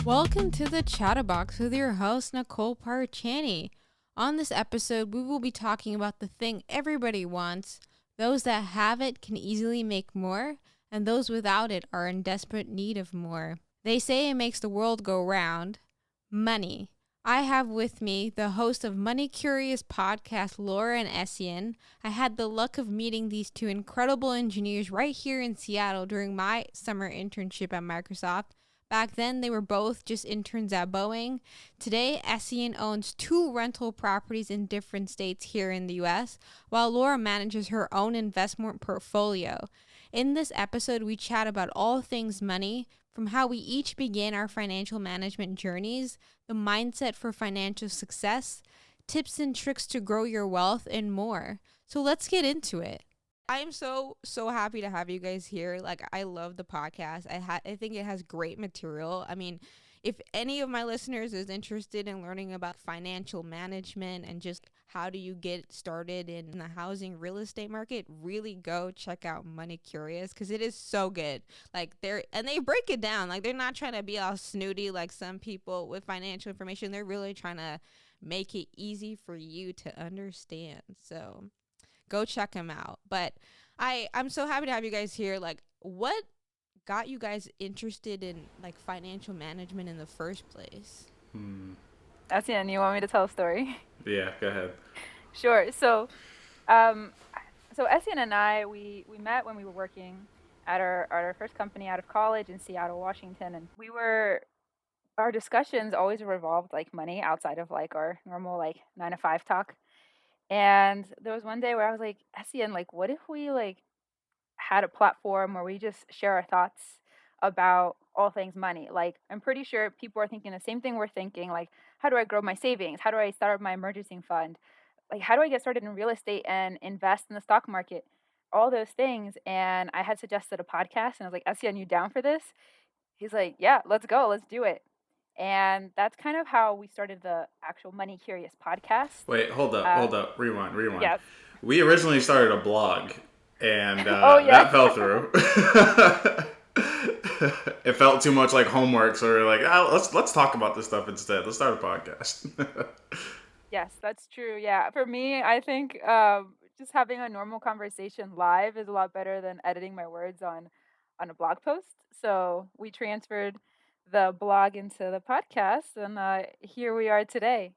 Welcome to the chattabox with your host, Nicole Parchani. On this episode, we will be talking about the thing everybody wants. Those that have it can easily make more, and those without it are in desperate need of more. They say it makes the world go round. Money. I have with me the host of moneycuriouspodcast, Laura and Essien. I had the luck of meeting these two incredible engineers right here in Seattle during my summer internship at Microsoft. Back then, they were both just interns at Boeing. Today, Essien owns 2 rental properties in different states here in the U.S., while Laura manages her own investment portfolio. In this episode, we chat about all things money, from how we each began our financial management journeys, the mindset for financial success, tips and tricks to grow your wealth, and more. So let's get into it. I am so happy to have you guys here. Like, I love the podcast. I think it has great material. I mean, if any of my listeners is interested in learning about financial management and just how do you get started in the housing real estate market, really go check out Money Curious, because it is so good. Like, they break it down. Like, they're not trying to be all snooty like some people with financial information. They're really trying to make it easy for you to understand. So go check them out. But I'm so happy to have you guys here. Like, what got you guys interested in like financial management in the first place? Essien, you want me to tell a story? Yeah, go ahead. Sure. So Essien and I, we met when we were working at our first company out of college in Seattle, Washington, and our discussions always revolved like money outside of like our normal like 9 to 5 talk. And there was one day where I was like, Essien, like, what if we like had a platform where we just share our thoughts about all things money? Like, I'm pretty sure people are thinking the same thing we're thinking. Like, how do I grow my savings? How do I start my emergency fund? Like, how do I get started in real estate and invest in the stock market? All those things. And I had suggested a podcast, and I was like, Essien, you down for this? He's like, yeah, let's go. Let's do it. And that's kind of how we started the actual Money Curious podcast. Wait, hold up. Rewind. Yes. We originally started a blog, and Oh, yeah. that fell through. It felt too much like homework, so we were like, let's talk about this stuff instead. Let's start a podcast. Yes, that's true. Yeah. For me, I think just having a normal conversation live is a lot better than editing my words on a blog post. So we transferred the blog into the podcast, and here we are today.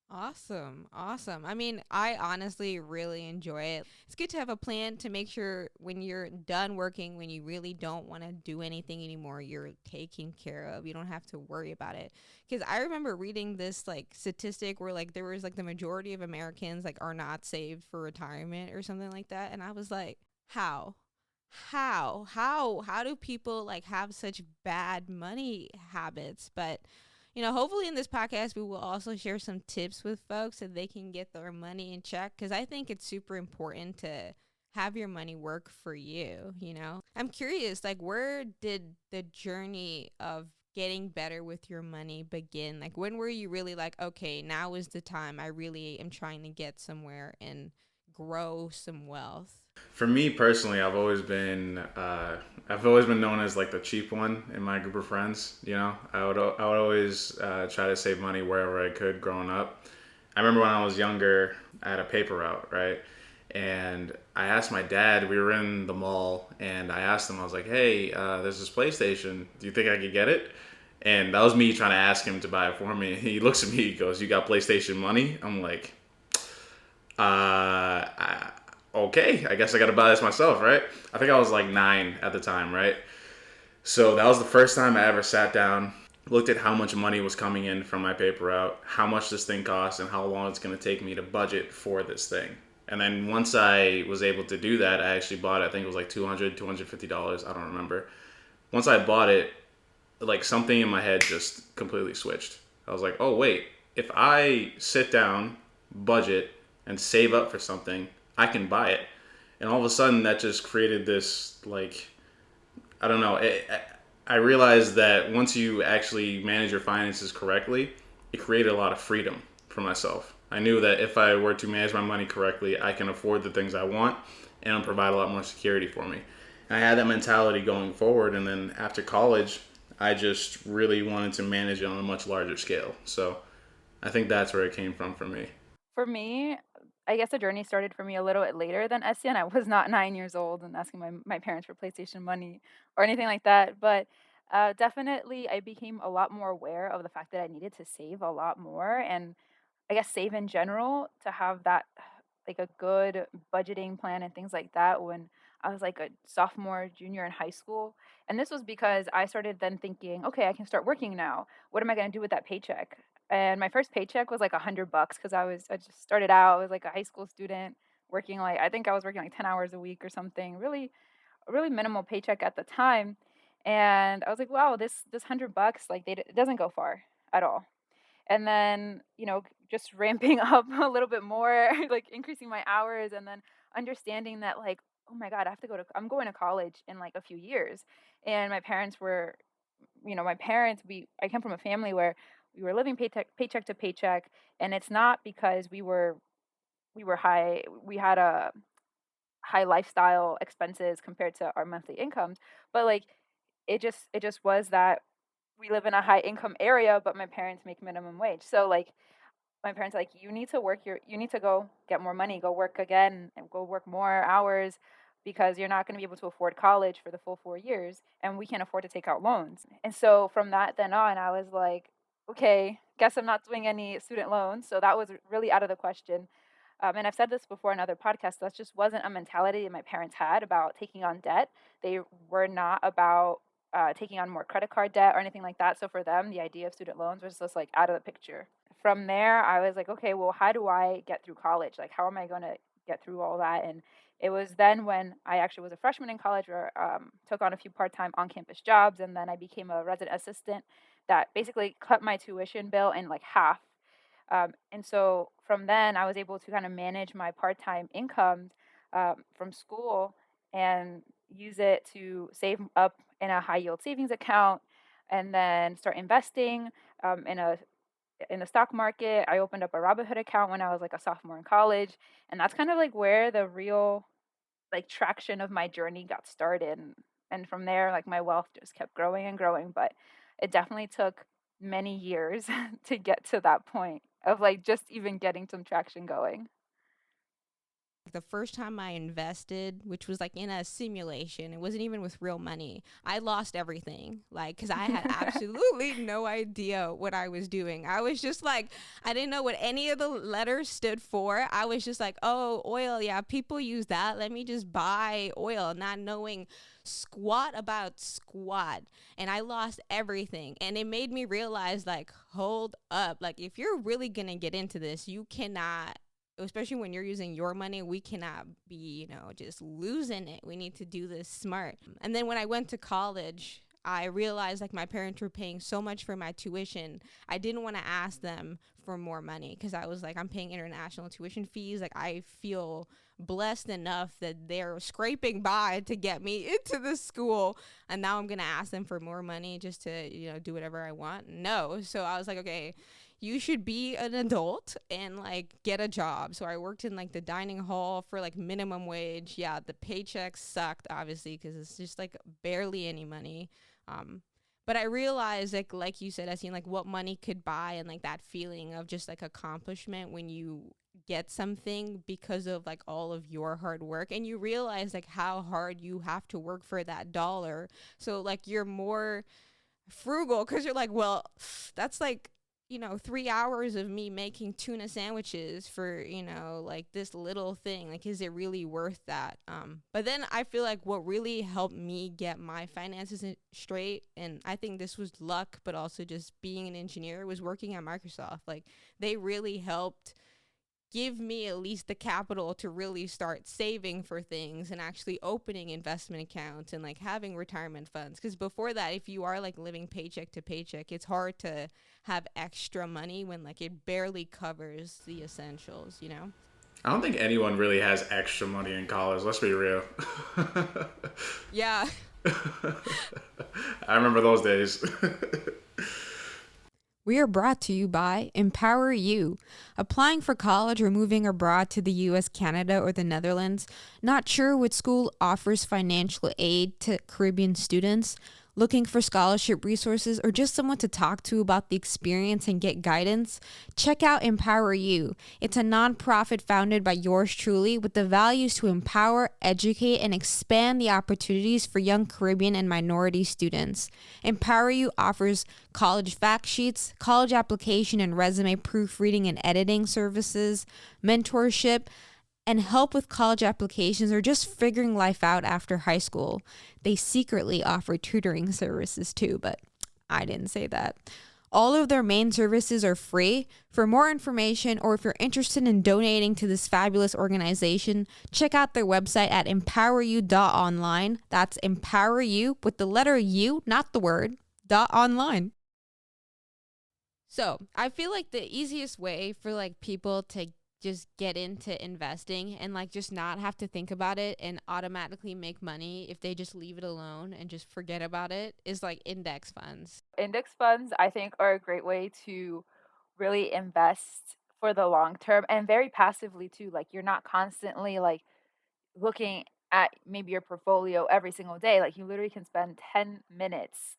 Awesome. I mean, I honestly really enjoy it. It's good to have a plan to make sure when you're done working, when you really don't want to do anything anymore, you're taken care of. You don't have to worry about it. Because I remember reading this like statistic where like there was like the majority of Americans like are not saved for retirement or something like that. And I was like, how? How do people like have such bad money habits? But hopefully in this podcast, we will also share some tips with folks so they can get their money in check. Because I think it's super important to have your money work for you, I'm curious, like, where did the journey of getting better with your money begin? Like, when were you really like, okay, now is the time. I really am trying to get somewhere and grow some wealth? For me personally, I've always been known as like the cheap one in my group of friends. I would always try to save money wherever I could growing up. I remember when I was younger, I had a paper route, right? And I asked my dad, we were in the mall, and I asked him, I was like, hey, there's this PlayStation. Do you think I could get it? And that was me trying to ask him to buy it for me. He looks at me, he goes, you got PlayStation money? I'm like, okay, I guess I got to buy this myself, right? I think I was like 9 at the time, right? So that was the first time I ever sat down, looked at how much money was coming in from my paper route, how much this thing costs, and how long it's going to take me to budget for this thing. And then once I was able to do that, I actually bought it. I think it was like $200, $250. I don't remember. Once I bought it, like something in my head just completely switched. I was like, oh, wait, if I sit down, budget, and save up for something, I can buy it. And all of a sudden that just created this, like, I don't know. I realized that once you actually manage your finances correctly, it created a lot of freedom for myself. I knew that if I were to manage my money correctly, I can afford the things I want and it'll provide a lot more security for me. And I had that mentality going forward. And then after college, I just really wanted to manage it on a much larger scale. So I think that's where it came from for me. For me, I guess the journey started for me a little bit later than Essien. I was not 9 years old and asking my parents for PlayStation money or anything like that. But definitely, I became a lot more aware of the fact that I needed to save a lot more. And I guess save in general to have that like a good budgeting plan and things like that when I was like a sophomore, junior in high school. And this was because I started then thinking, okay, I can start working now. What am I going to do with that paycheck? And my first paycheck was like $100 because I just started out. I was like a high school student working like I think I was working like 10 hours a week or something. Really minimal paycheck at the time. And I was like, wow, this $100 like it doesn't go far at all. And then, just ramping up a little bit more, like increasing my hours and then understanding that like, oh my God, I'm going to college in like a few years. And my parents were, I come from a family where we were living paycheck to paycheck. And it's not because we had a high lifestyle expenses compared to our monthly incomes, but like it just was that we live in a high income area, but my parents make minimum wage. So like my parents are like, you need to go get more money, go work again and go work more hours because you're not going to be able to afford college for the full 4 years and we can't afford to take out loans. And so from that then on, I was like, okay, guess I'm not doing any student loans. So that was really out of the question. And I've said this before in other podcasts, that just wasn't a mentality that my parents had about taking on debt. They were not about taking on more credit card debt or anything like that. So for them, the idea of student loans was just like out of the picture. From there, I was like, okay, well, how do I get through college? Like, how am I going to get through all that? And it was then when I actually was a freshman in college where took on a few part-time on-campus jobs. And then I became a resident assistant that basically cut my tuition bill in like half. And so from then, I was able to kind of manage my part-time income from school and use it to save up in a high yield savings account and then start investing in the stock market. I opened up a Robinhood account when I was like a sophomore in college, and that's kind of like where the real like traction of my journey got started. And from there, like my wealth just kept growing and growing, but it definitely took many years to get to that point of like just even getting some traction going. The first time I invested, which was like in a simulation, it wasn't even with real money. I lost everything, like, because I had absolutely no idea what I was doing. I was just like, I didn't know what any of the letters stood for. I was just like, oh, oil, yeah, people use that. Let me just buy oil, not knowing squat about squat. And I lost everything. And it made me realize, like, hold up. Like, if you're really going to get into this, you cannot, especially when you're using your money, we cannot be, just losing it. We need to do this smart. And then when I went to college, I realized like my parents were paying so much for my tuition. I didn't want to ask them for more money because I was like, I'm paying international tuition fees. Like, I feel blessed enough that they're scraping by to get me into the school. And now I'm going to ask them for more money just to, do whatever I want. No. So I was like, okay, you should be an adult and like get a job. So I worked in like the dining hall for like minimum wage. Yeah, the paychecks sucked obviously because it's just like barely any money. But I realized like you said, Essien, like what money could buy and like that feeling of just like accomplishment when you get something because of like all of your hard work, and you realize like how hard you have to work for that dollar. So like you're more frugal because you're like, well, that's like 3 hours of me making tuna sandwiches for, like this little thing. Like, is it really worth that? But then I feel like what really helped me get my finances straight, and I think this was luck, but also just being an engineer, was working at Microsoft. Like, they really helped give me at least the capital to really start saving for things and actually opening investment accounts and like having retirement funds. Because before that, if you are like living paycheck to paycheck, it's hard to have extra money when like it barely covers the essentials, I don't think anyone really has extra money in college. Let's be real. Yeah. I remember those days. We are brought to you by Empower You. Applying for college or moving abroad to the US, Canada, or the Netherlands? Not sure what school offers financial aid to Caribbean students? Looking for scholarship resources or just someone to talk to about the experience and get guidance? Check out Empower You. It's a nonprofit founded by yours truly with the values to empower, educate, and expand the opportunities for young Caribbean and minority students. Empower You offers college fact sheets, college application and resume proofreading and editing services, mentorship, and help with college applications or just figuring life out after high school. They secretly offer tutoring services too, but I didn't say that. All of their main services are free. For more information or if you're interested in donating to this fabulous organization, check out their website at empoweryou.online. That's empower you with the letter U, not the word, .online. So I feel like the easiest way for like people to just get into investing and like just not have to think about it and automatically make money if they just leave it alone and just forget about it is like index funds. Index funds, I think, are a great way to really invest for the long term and very passively too. Like you're not constantly like looking at maybe your portfolio every single day. Like you literally can spend 10 minutes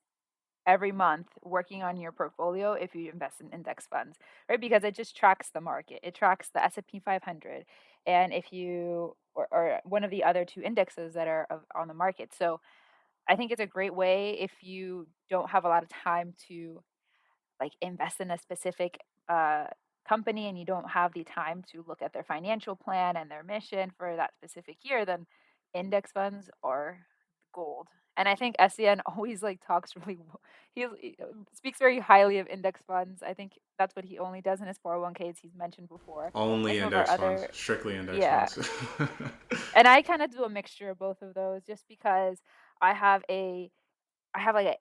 every month working on your portfolio if you invest in index funds, right? Because it just tracks the market. It tracks the S&P 500 and if you or one of the other two indexes that are on the market. So I think it's a great way if you don't have a lot of time to like invest in a specific uh, company and you don't have the time to look at their financial plan and their mission for that specific year, then index funds are gold. And I think Essien always like talks really, he speaks very highly of index funds. I think that's what he only does in his 401ks. He's mentioned before, and Only some of our index funds, other, strictly index yeah. funds. And I kind of do a mixture of both of those, just because I have a I have like a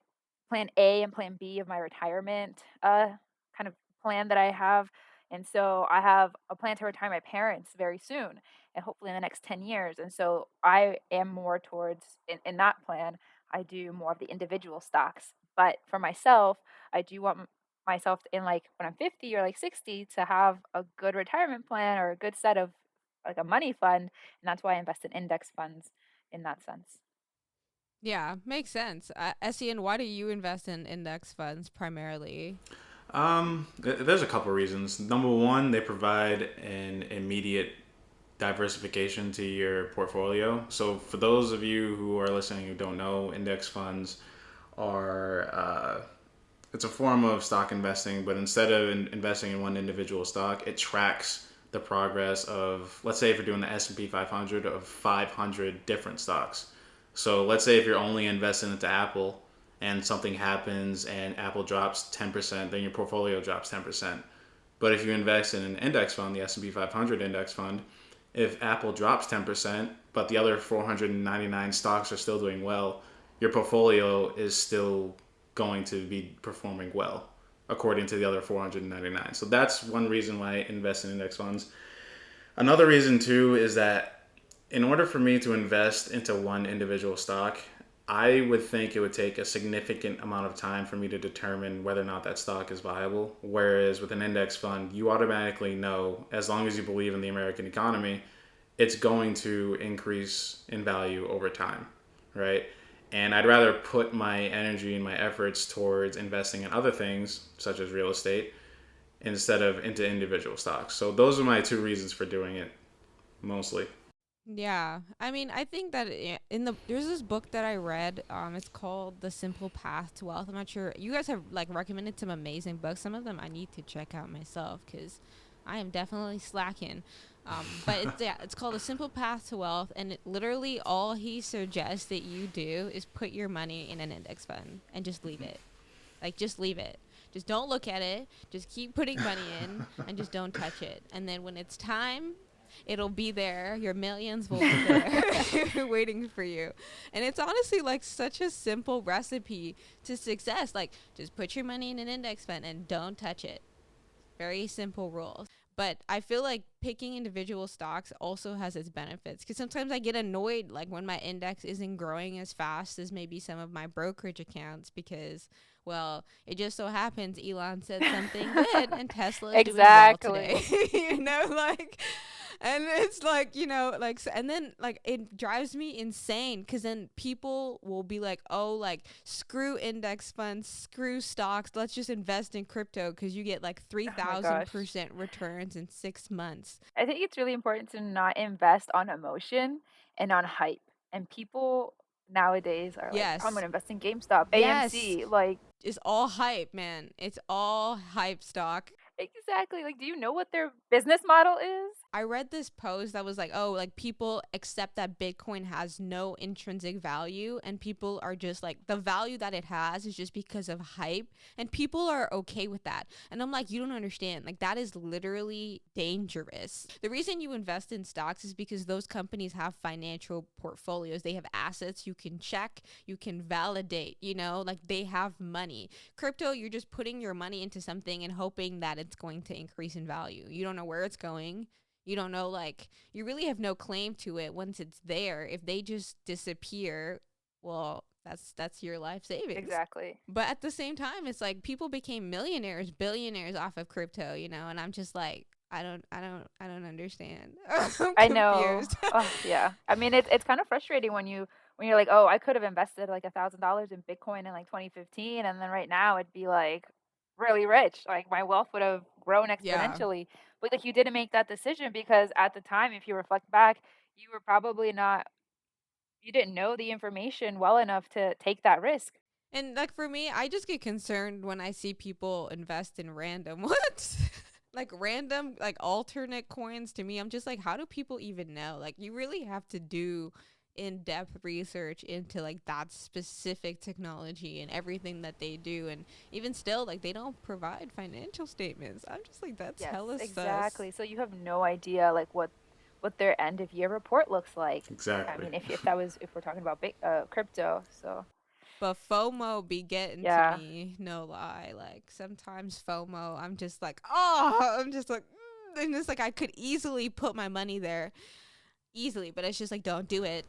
plan A and plan B of my retirement kind of plan that I have. And so I have a plan to retire my parents very soon and hopefully in the next 10 years. And so I am more towards in that plan, I do more of the individual stocks. But for myself, I do want myself in like when I'm 50 or like 60 to have a good retirement plan or a good set of like a money fund. And that's why I invest in index funds in that sense. Yeah, makes sense. Essien, why do you invest in index funds primarily? There's a couple reasons. Number one, they provide an immediate diversification to your portfolio. So for those of you who are listening who don't know, index funds are it's a form of stock investing, but instead of investing in one individual stock, it tracks the progress of, let's say if you're doing the S&P 500, of 500 different stocks. So let's say if you're only investing into Apple and something happens and Apple drops 10%, then your portfolio drops 10%. But if you invest in an index fund, the S&P 500 index fund, if Apple drops 10%, but the other 499 stocks are still doing well, your portfolio is still going to be performing well according to the other 499. So that's one reason why I invest in index funds. Another reason too is that in order for me to invest into one individual stock, I would think it would take a significant amount of time for me to determine whether or not that stock is viable. Whereas with an index fund, you automatically know, as long as you believe in the American economy, it's going to increase in value over time, right? And I'd rather put my energy and my efforts towards investing in other things, such as real estate, instead of into individual stocks. So those are my two reasons for doing it, mostly. Yeah, I mean, I think that there's this book that I read. It's called The Simple Path to Wealth. I'm not sure you guys have like recommended some amazing books. Some of them I need to check out myself because I am definitely slacking. But it's called The Simple Path to Wealth, and literally all he suggests that you do is put your money in an index fund and just leave it. Like just leave it. Just don't look at it. Just keep putting money in and just don't touch it. And then when it's time, it'll be there. Your millions will be there waiting for you. And it's honestly like such a simple recipe to success. Like just put your money in an index fund and don't touch it. Very simple rules. But I feel like picking individual stocks also has its benefits because sometimes I get annoyed like when my index isn't growing as fast as maybe some of my brokerage accounts because, well, it just so happens Elon said something good and Tesla is doing well today. Exactly. Like And it's like, like, and then like it drives me insane because then people will be like, oh, like screw index funds, screw stocks. Let's just invest in crypto because you get like Oh my gosh. 3,000% returns in 6 months. I think it's really important to not invest on emotion and on hype. And people nowadays are like, I'm Yes. gonna invest in GameStop, Yes. AMC, like It's all hype, man. It's all hype stock. exactly. Like, do you know what their business model is? I read this post that was like, oh, like people accept that Bitcoin has no intrinsic value and people are just like, the value that it has is just because of hype and people are okay with that. And I'm like, you don't understand. Like, that is literally dangerous. The reason you invest in stocks is because those companies have financial portfolios. They have assets you can check, you can validate, like they have money. Crypto, you're just putting your money into something and hoping that it's going to increase in value. You don't know where it's going. You don't know, like, you really have no claim to it once it's there. If they just disappear, well, that's your life savings. Exactly. But at the same time, it's like people became millionaires, billionaires off of crypto, and I'm just like, I don't understand. I know. Oh, yeah. I mean, it's kind of frustrating when you're like, oh, I could have invested like $1,000 in Bitcoin in like 2015, and then right now it'd be like really rich. Like my wealth would have grown Yeah. exponentially. But like you didn't make that decision because at the time, if you reflect back, you were probably not, you didn't know the information well enough to take that risk. And like for me, I just get concerned when I see people invest in random what? Like random like alternate coins to me. I'm just like, how do people even know? Like you really have to do in-depth research into like that specific technology and everything that they do, and even still like they don't provide financial statements. I'm just like, that's Yes, hella sus. exactly. So you have no idea like what their end of year report looks like. I Exactly. mean, if we're talking about crypto, so But FOMO be getting to yeah. me, no lie. Like sometimes FOMO, I'm just like, oh, I'm just like, and it's like I could easily put my money there, easily, but it's just like, don't do it.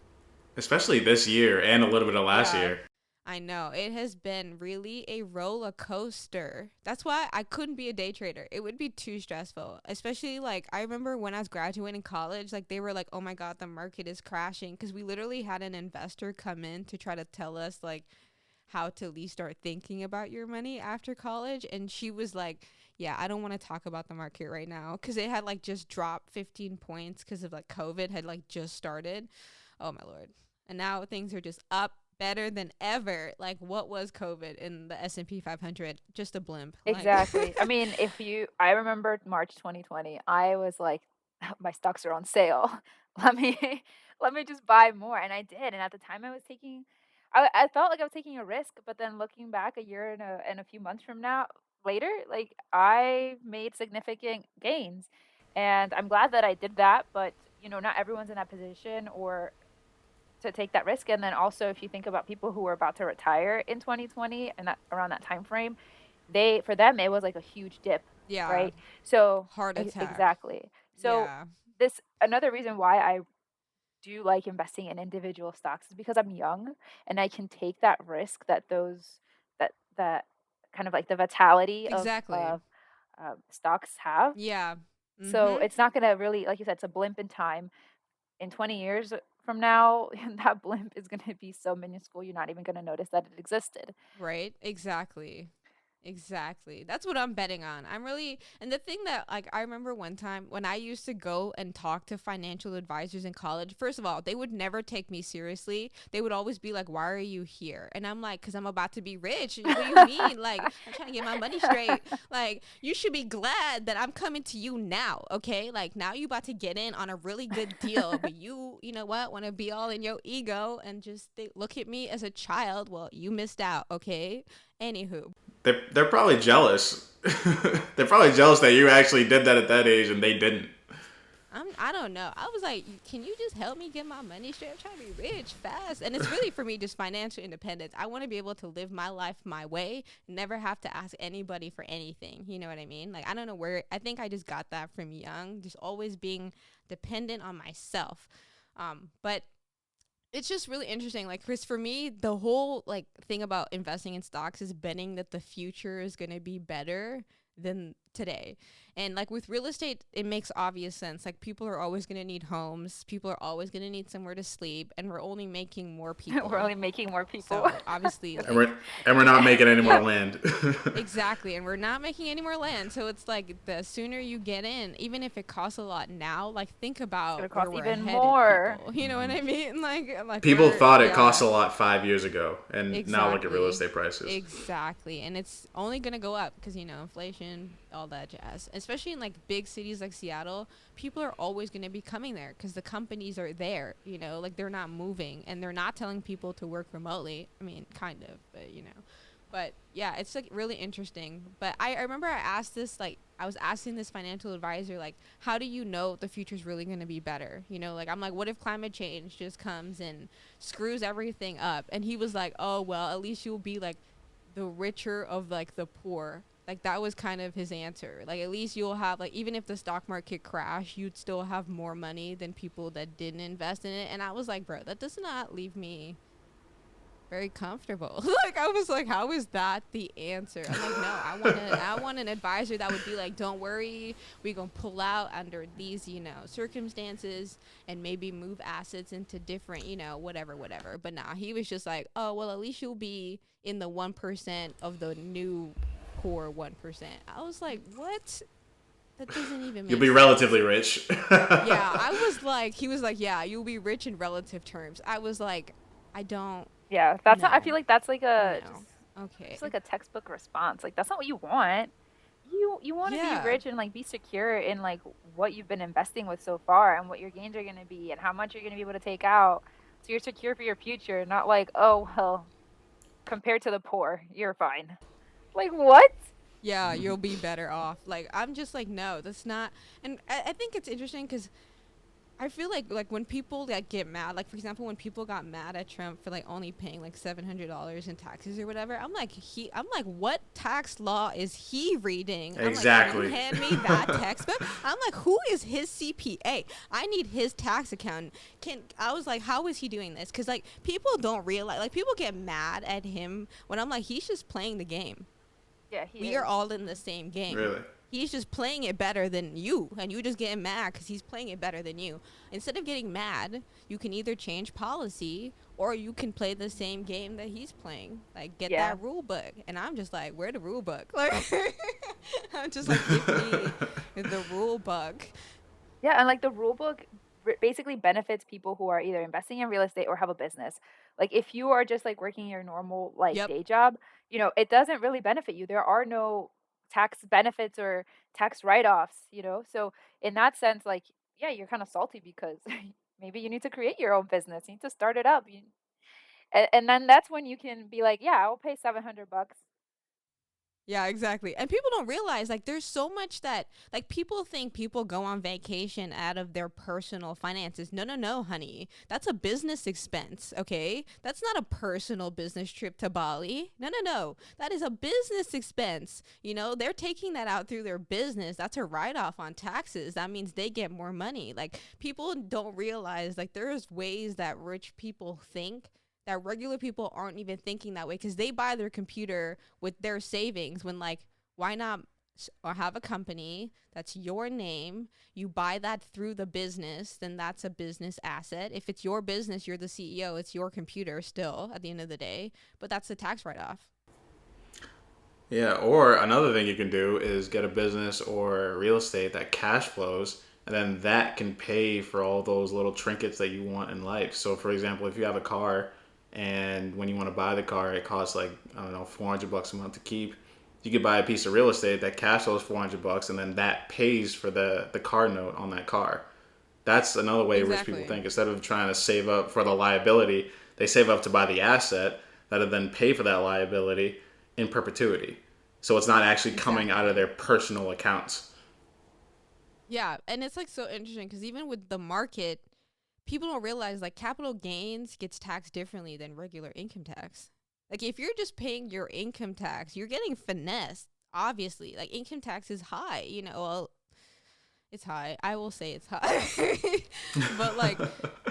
Especially this year and a little bit of last Yeah, year. I know. It has been really a roller coaster. That's why I couldn't be a day trader. It would be too stressful. Especially like I remember when I was graduating college, like they were like, "Oh my god, the market is crashing," cuz we literally had an investor come in to try to tell us like how to at least start thinking about your money after college, and she was like, "Yeah, I don't want to talk about the market right now cuz it had like just dropped 15 points cuz of like COVID had like just started." Oh my lord. And now things are just up better than ever. Like what was COVID in the S&P 500? Just a blimp. Like Exactly. I mean, I remember March 2020. I was like, my stocks are on sale. Let me let me just buy more, and I did. And at the time, I felt like I was taking a risk. But then looking back a year and a few months from now later, like I made significant gains, and I'm glad that I did that. But not everyone's in that position or to take that risk. And then also, if you think about people who were about to retire in 2020 and that around that time frame, for them it was like a huge dip, yeah, right? So heart attack. exactly. So Yeah. this another reason why I do like investing in individual stocks is because I'm young and I can take that risk that that kind of like the vitality of Exactly. stocks have. Yeah. So Mhm. it's not going to really, like you said, it's a blimp in time. In 20 years from now, that blimp is going to be so minuscule, you're not even going to notice that it existed. Right? Exactly. Exactly. That's what I'm betting on. I'm really, and the thing that, like, I remember one time when I used to go and talk to financial advisors in college, first of all, they would never take me seriously. They would always be like, "Why are you here?" And I'm like, "Because I'm about to be rich." What do you mean? Like, I'm trying to get my money straight. Like, you should be glad that I'm coming to you now, okay? Like, now you about to get in on a really good deal, but you know what, want to be all in your ego and just look at me as a child. Well, you missed out, okay? Anywho, They're probably jealous. They're probably jealous that you actually did that at that age and they didn't. I don't know. I was like, can you just help me get my money straight? I'm trying to be rich fast. And it's really for me just financial independence. I want to be able to live my life my way, never have to ask anybody for anything. You know what I mean? Like, I don't know where, I think I just got that from young, just always being dependent on myself. But it's just really interesting. Like, Chris, for me, the whole like thing about investing in stocks is betting that the future is going to be better than today. And like with real estate, it makes obvious sense. Like people are always going to need homes. People are always going to need somewhere to sleep, and we're only making more people. We're only making more people. So obviously, And we're not making any more land. exactly, and we're not making any more land. So it's like the sooner you get in, even if it costs a lot now, like think about It's gonna where cost we're even headed, more. people. You know what I mean? Like People we're- thought it yeah. cost a lot 5 years ago, and now look at real Exactly. estate prices. Exactly, and it's only gonna go up because inflation, all that jazz. Especially in like big cities like Seattle, people are always gonna be coming there because the companies are there. Like they're not moving, and they're not telling people to work remotely. I mean, kind of, but But yeah, it's like really interesting. But I remember I was asking this financial advisor, like, how do you know the future's really going to be better? Like I'm like, what if climate change just comes and screws everything up? And he was like, oh, well, at least you'll be like the richer of like the poor. Like that was kind of his answer. Like at least you'll have like, even if the stock market crashed, you'd still have more money than people that didn't invest in it. And I was like, bro, that does not leave me very comfortable. Like I was like, how is that the answer? I'm like, no, I want an advisor that would be like, don't worry, we gonna pull out under these circumstances and maybe move assets into different whatever. But nah, he was just like, oh well, at least you'll be in the 1% of the new core 1%. I was like, what? That doesn't even make You'll be sense. relatively rich. Yeah, I was like, he was like, yeah, you'll be rich in relative terms. I was like, I don't. Yeah, that's not. I No. feel like that's like a No. Okay. just like a textbook response. Like that's not what you want. You want to Yeah. be rich and like be secure in like what you've been investing with so far and what your gains are going to be and how much you're going to be able to take out. So you're secure for your future, not like, oh well, compared to the poor, you're fine. Like what? Yeah, you'll be better off. Like I'm just like, no, that's not. And I think it's interesting because I feel like when people like get mad, like for example, when people got mad at Trump for like only paying like $700 in taxes or whatever, I'm like, what tax law is he reading? Exactly. I'm like, can you hand me that textbook? I'm like, who is his CPA? I need his tax accountant. I was like, how is he doing this? Because like people don't realize, like people get mad at him when I'm like, he's just playing the game. Yeah, We are all in the same game. Really? He's just playing it better than you, and you just getting mad because he's playing it better than you. Instead of getting mad, you can either change policy or you can play the same game that he's playing. Like, get that rule book. And I'm just like, where the rule book? Like, I'm just like, give me the rule book. Yeah, and like the rule book basically benefits people who are either investing in real estate or have a business. Like if you are just like working your normal like Yep. day job, it doesn't really benefit you. There are no tax benefits or tax write-offs, So in that sense, like, yeah, you're kind of salty because maybe you need to create your own business. You need to start it up. And then that's when you can be like, yeah, I'll pay $700. Yeah, exactly. And people don't realize, like, there's so much that, like, people think people go on vacation out of their personal finances. No, honey. That's a business expense, okay? That's not a personal business trip to Bali. No. That is a business expense. They're taking that out through their business. That's a write-off on taxes. That means they get more money. Like, people don't realize, like, there's ways that rich people think that regular people aren't even thinking that way because they buy their computer with their savings when, like, why not have a company that's your name, you buy that through the business, then that's a business asset. If it's your business, you're the CEO, it's your computer still at the end of the day, but that's the tax write-off. Yeah, or another thing you can do is get a business or real estate that cash flows, and then that can pay for all those little trinkets that you want in life. So for example, if you have a car and when you want to buy the car, it costs like, I don't know, $400 a month to keep. You could buy a piece of real estate that cash flows $400 and then that pays for the car note on that car. That's another way rich people think. Instead of trying to save up for the liability, they save up to buy the asset that'll then pay for that liability in perpetuity. So it's not actually coming out of their personal accounts. Yeah, and it's like so interesting because even with the market, people don't realize like capital gains gets taxed differently than regular income tax. Like if you're just paying your income tax, you're getting finessed. Obviously, like income tax is high. Well, it's high. I will say it's high. But like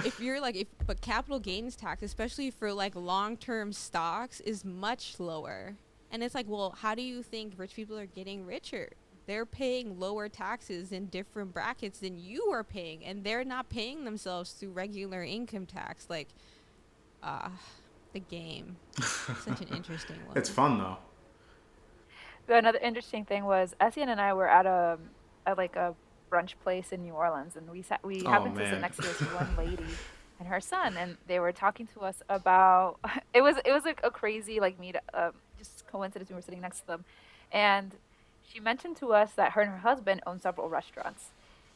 if you're like but capital gains tax, especially for like long-term stocks, is much lower. And it's like, well, how do you think rich people are getting richer? They're paying lower taxes in different brackets than you are paying, and they're not paying themselves through regular income tax. Like, uh, the game. Such an interesting It's one. fun though. But another interesting thing was Essien and I were at at like a brunch place in New Orleans, and we Oh happened to sit man. next to this one lady and her son, and they were talking to us about it was like a crazy like meet just coincidence we were sitting next to them, and she mentioned to us that her and her husband own several restaurants,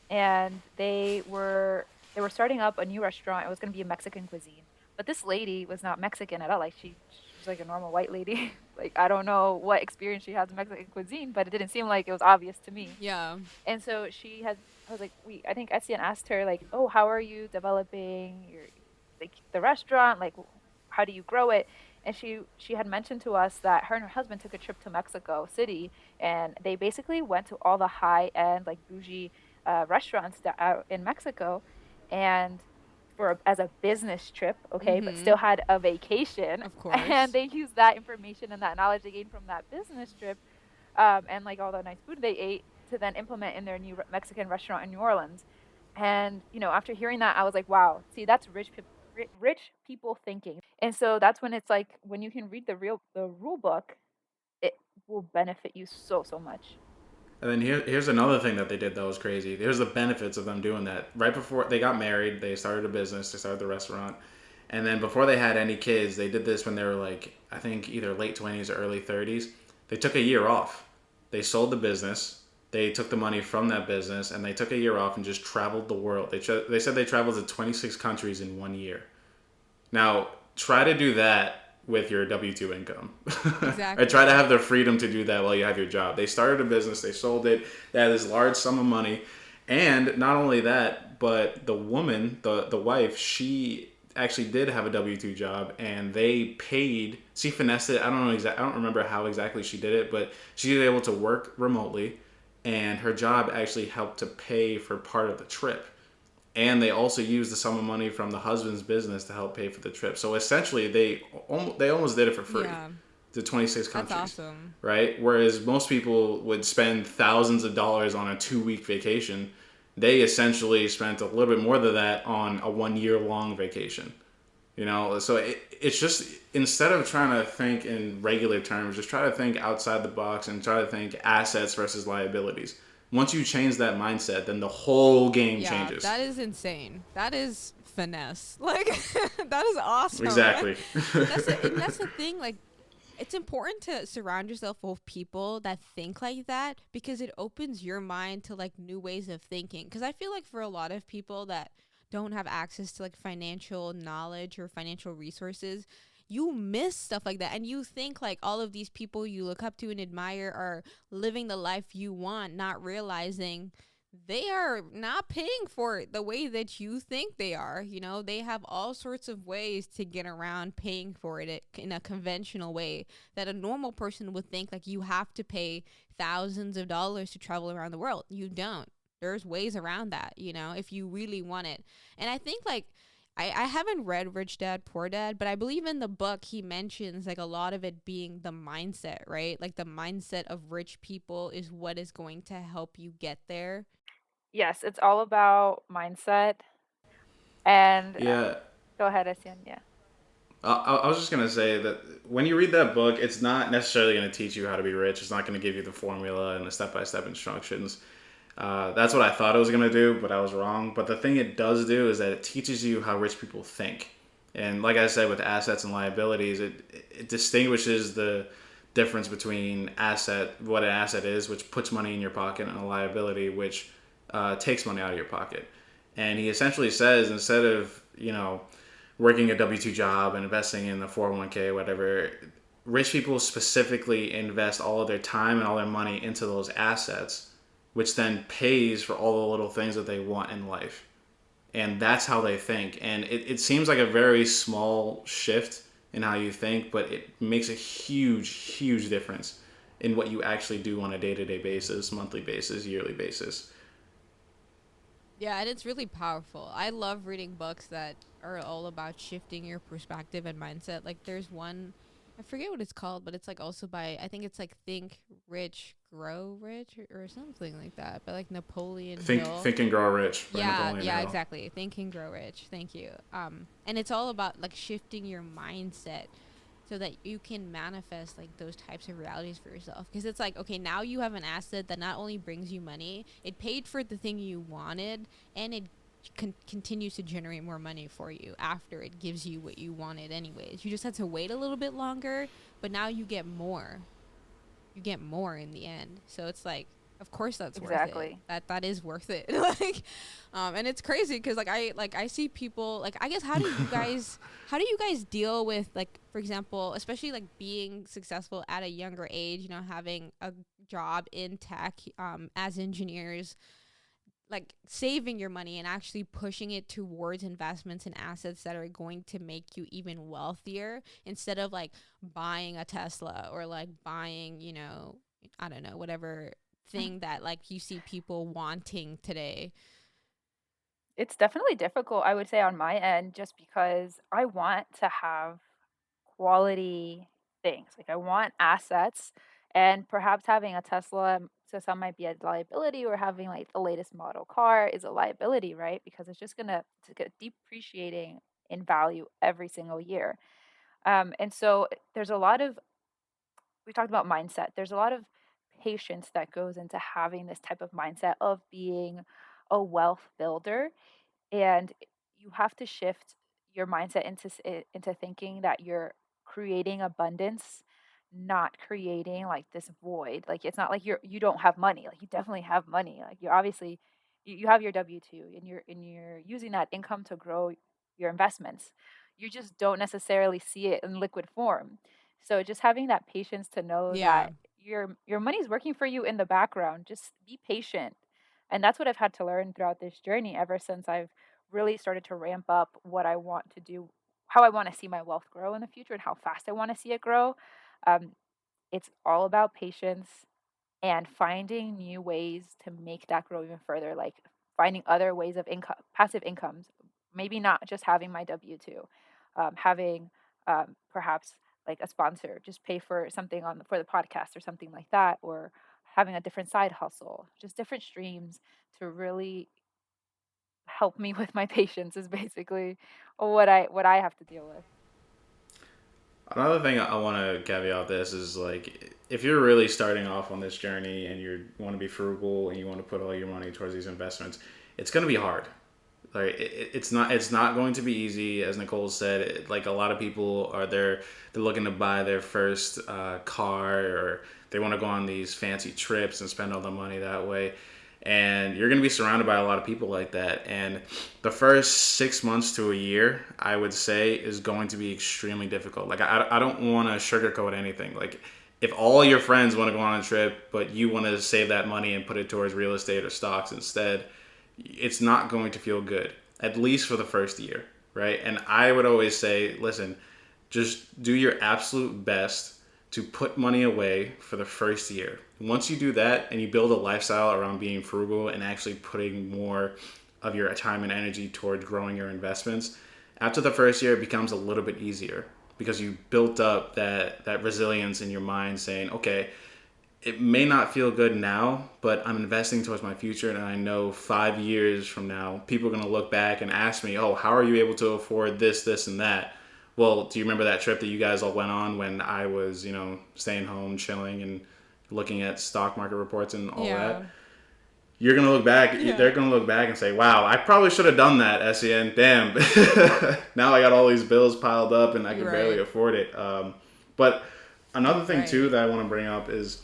and they were starting up a new restaurant. It was going to be a Mexican cuisine, but this lady was not Mexican at all. Like she's like a normal white lady. Like I don't know what experience she has in Mexican cuisine, but it didn't seem like it was obvious to me. Yeah. And so she had, I was like, I think Etienne asked her like, oh, how are you developing your, like the restaurant? Like, how do you grow it? And she had mentioned to us that her and her husband took a trip to Mexico City, and they basically went to all the high end, like bougie restaurants that out in Mexico, and as a business trip, okay, but Mm-hmm. still had a vacation, Of and course. they used that information and that knowledge they gained from that business trip, and like all the nice food they ate to then implement in their new Mexican restaurant in New Orleans. And after hearing that, I was like, wow, see, that's rich people thinking. And so that's when it's like when you can read the rule book, it will benefit you so much. And then here's another thing that they did that was crazy. Here's the benefits of them doing that. Right before they got married, they started a business, they started the restaurant. And then before they had any kids, they did this when they were like, I think either late 20s or early 30s. They took a year off. They sold the business. They took the money from that business and they took a year off and just traveled the world. They said they traveled to 26 countries in 1 year. Now, try to do that with your W 2 income. Or try to Exactly. have the freedom to do that while you have your job. They started a business, they sold it, they had this large sum of money. And not only that, but the woman, the wife, she actually did have a W 2 job and they paid, she finessed it. I don't remember how exactly she did it, but she was able to work remotely and her job actually helped to pay for part of the trip, and they also used the sum of money from the husband's business to help pay for the trip. So essentially, they almost did it for free Yeah. to 26 That's countries, awesome. right? Whereas most people would spend thousands of dollars on a 2 week vacation, they essentially spent a little bit more than that on a 1 year long vacation. So it's just instead of trying to think in regular terms, just try to think outside the box and try to think assets versus liabilities. Once you change that mindset, then the whole game Yeah, changes. that is insane. That is finesse. Like, that is awesome. Exactly. And that's the thing. Like, it's important to surround yourself with people that think like that because it opens your mind to like new ways of thinking. Because I feel like for a lot of people that don't have access to like financial knowledge or financial resources, you miss stuff like that. And you think like all of these people you look up to and admire are living the life you want, not realizing they are not paying for it the way that you think they are. They have all sorts of ways to get around paying for it in a conventional way that a normal person would think like you have to pay thousands of dollars to travel around the world. You don't. There's ways around that, if you really want it. And I think like I haven't read Rich Dad Poor Dad, but I believe in the book he mentions like a lot of it being the mindset, right? Like the mindset of rich people is what is going to help you get there. Yes, it's all about mindset. And Yeah. go ahead, Etienne. Yeah. I was just gonna say that when you read that book, it's not necessarily gonna teach you how to be rich. It's not gonna give you the formula and the step-by-step instructions. That's what I thought it was gonna do, but I was wrong. But the thing it does do is that it teaches you how rich people think. And like I said, with assets and liabilities, it distinguishes the difference between what an asset is, which puts money in your pocket, and a liability, which takes money out of your pocket. And he essentially says instead of working a W 2 job and investing in the 401k, whatever, rich people specifically invest all of their time and all their money into those assets, which then pays for all the little things that they want in life. And that's how they think. And it seems like a very small shift in how you think, but it makes a huge difference in what you actually do on a day-to-day basis, monthly basis, yearly basis. Yeah, and it's really powerful. I love reading books that are all about shifting your perspective and mindset. Like there's one I forget what it's called, but it's like also by, I think it's like Think Rich, Grow Rich, or something like that. But like Napoleon Hill. Think and Grow Rich by Yeah, Napoleon yeah, Hill. exactly. Think and Grow Rich. Thank you. And it's all about like shifting your mindset so that you can manifest like those types of realities for yourself. Because it's like, okay, now you have an asset that not only brings you money, it paid for the thing you wanted, and it continues to generate more money for you after it gives you what you wanted anyways. You just had to wait a little bit longer, but now you get more. You get more in the end. So it's like, of course that's worth it. Exactly. That is worth it. Like, and it's crazy because I see people like, I guess, how do you guys deal with, like, for example, especially like being successful at a younger age, you know, having a job in tech, as engineers, like saving your money and actually pushing it towards investments and assets that are going to make you even wealthier, instead of like buying a Tesla or like buying, you know, I don't know, whatever thing that like you see people wanting today. It's definitely difficult, I would say, on my end, just because I want to have quality things. Like, I want assets, and perhaps having a Tesla to some might be a liability, or having like the latest model car is a liability, right? Because it's just gonna to get depreciating in value every single year. And so there's a lot of we talked about mindset. There's a lot of patience that goes into having this type of mindset of being a wealth builder, and you have to shift your mindset into thinking that you're creating abundance, not creating like this void. Like, it's not like you don't have money. Like, you definitely have money. Like, you're obviously you have your W-2, and you're using that income to grow your investments. You just don't necessarily see it in liquid form. So just having that patience to know Yeah. that your money's working for you in the background. Just be patient. And that's what I've had to learn throughout this journey, ever since I've really started to ramp up what I want to do, how I want to see my wealth grow in the future, and how fast I want to see it grow. Um, it's all about patience and finding new ways to make that grow even further, like finding other ways of income, passive incomes. Maybe not just having my W-2, having perhaps like a sponsor just pay for something for the podcast or something like that, or having a different side hustle, just different streams to really help me with my patience is basically what I have to deal with. Another thing I want to caveat this is like if you're really starting off on this journey and you want to be frugal and you want to put all your money towards these investments, it's going to be hard. Like it's not going to be easy, as Nicole said. Like a lot of people are there, they're looking to buy their first car, or they want to go on these fancy trips and spend all the money that way. And you're going to be surrounded by a lot of people like that. And the first 6 months to a year, I would say, is going to be extremely difficult. Like I don't want to sugarcoat anything. Like if all your friends want to go on a trip, but you want to save that money and put it towards real estate or stocks instead, it's not going to feel good, at least for the first year, right? And I would always say, listen, just do your absolute best to put money away for the first year. Once you do that and you build a lifestyle around being frugal and actually putting more of your time and energy toward growing your investments, after the first year, it becomes a little bit easier because you built up that resilience in your mind saying, okay, it may not feel good now, but I'm investing towards my future, and I know 5 years from now, people are going to look back and ask me, oh, how are you able to afford this, this, and that? Well, do you remember that trip that you guys all went on when I was, staying home, chilling, and looking at stock market reports and all Yeah. that? You're going to look back, Yeah. they're going to look back and say, wow, I probably should have done that, Essien. Damn. Now I got all these bills piled up and I can barely Right. afford it. But another thing, too, Right. that I want to bring up is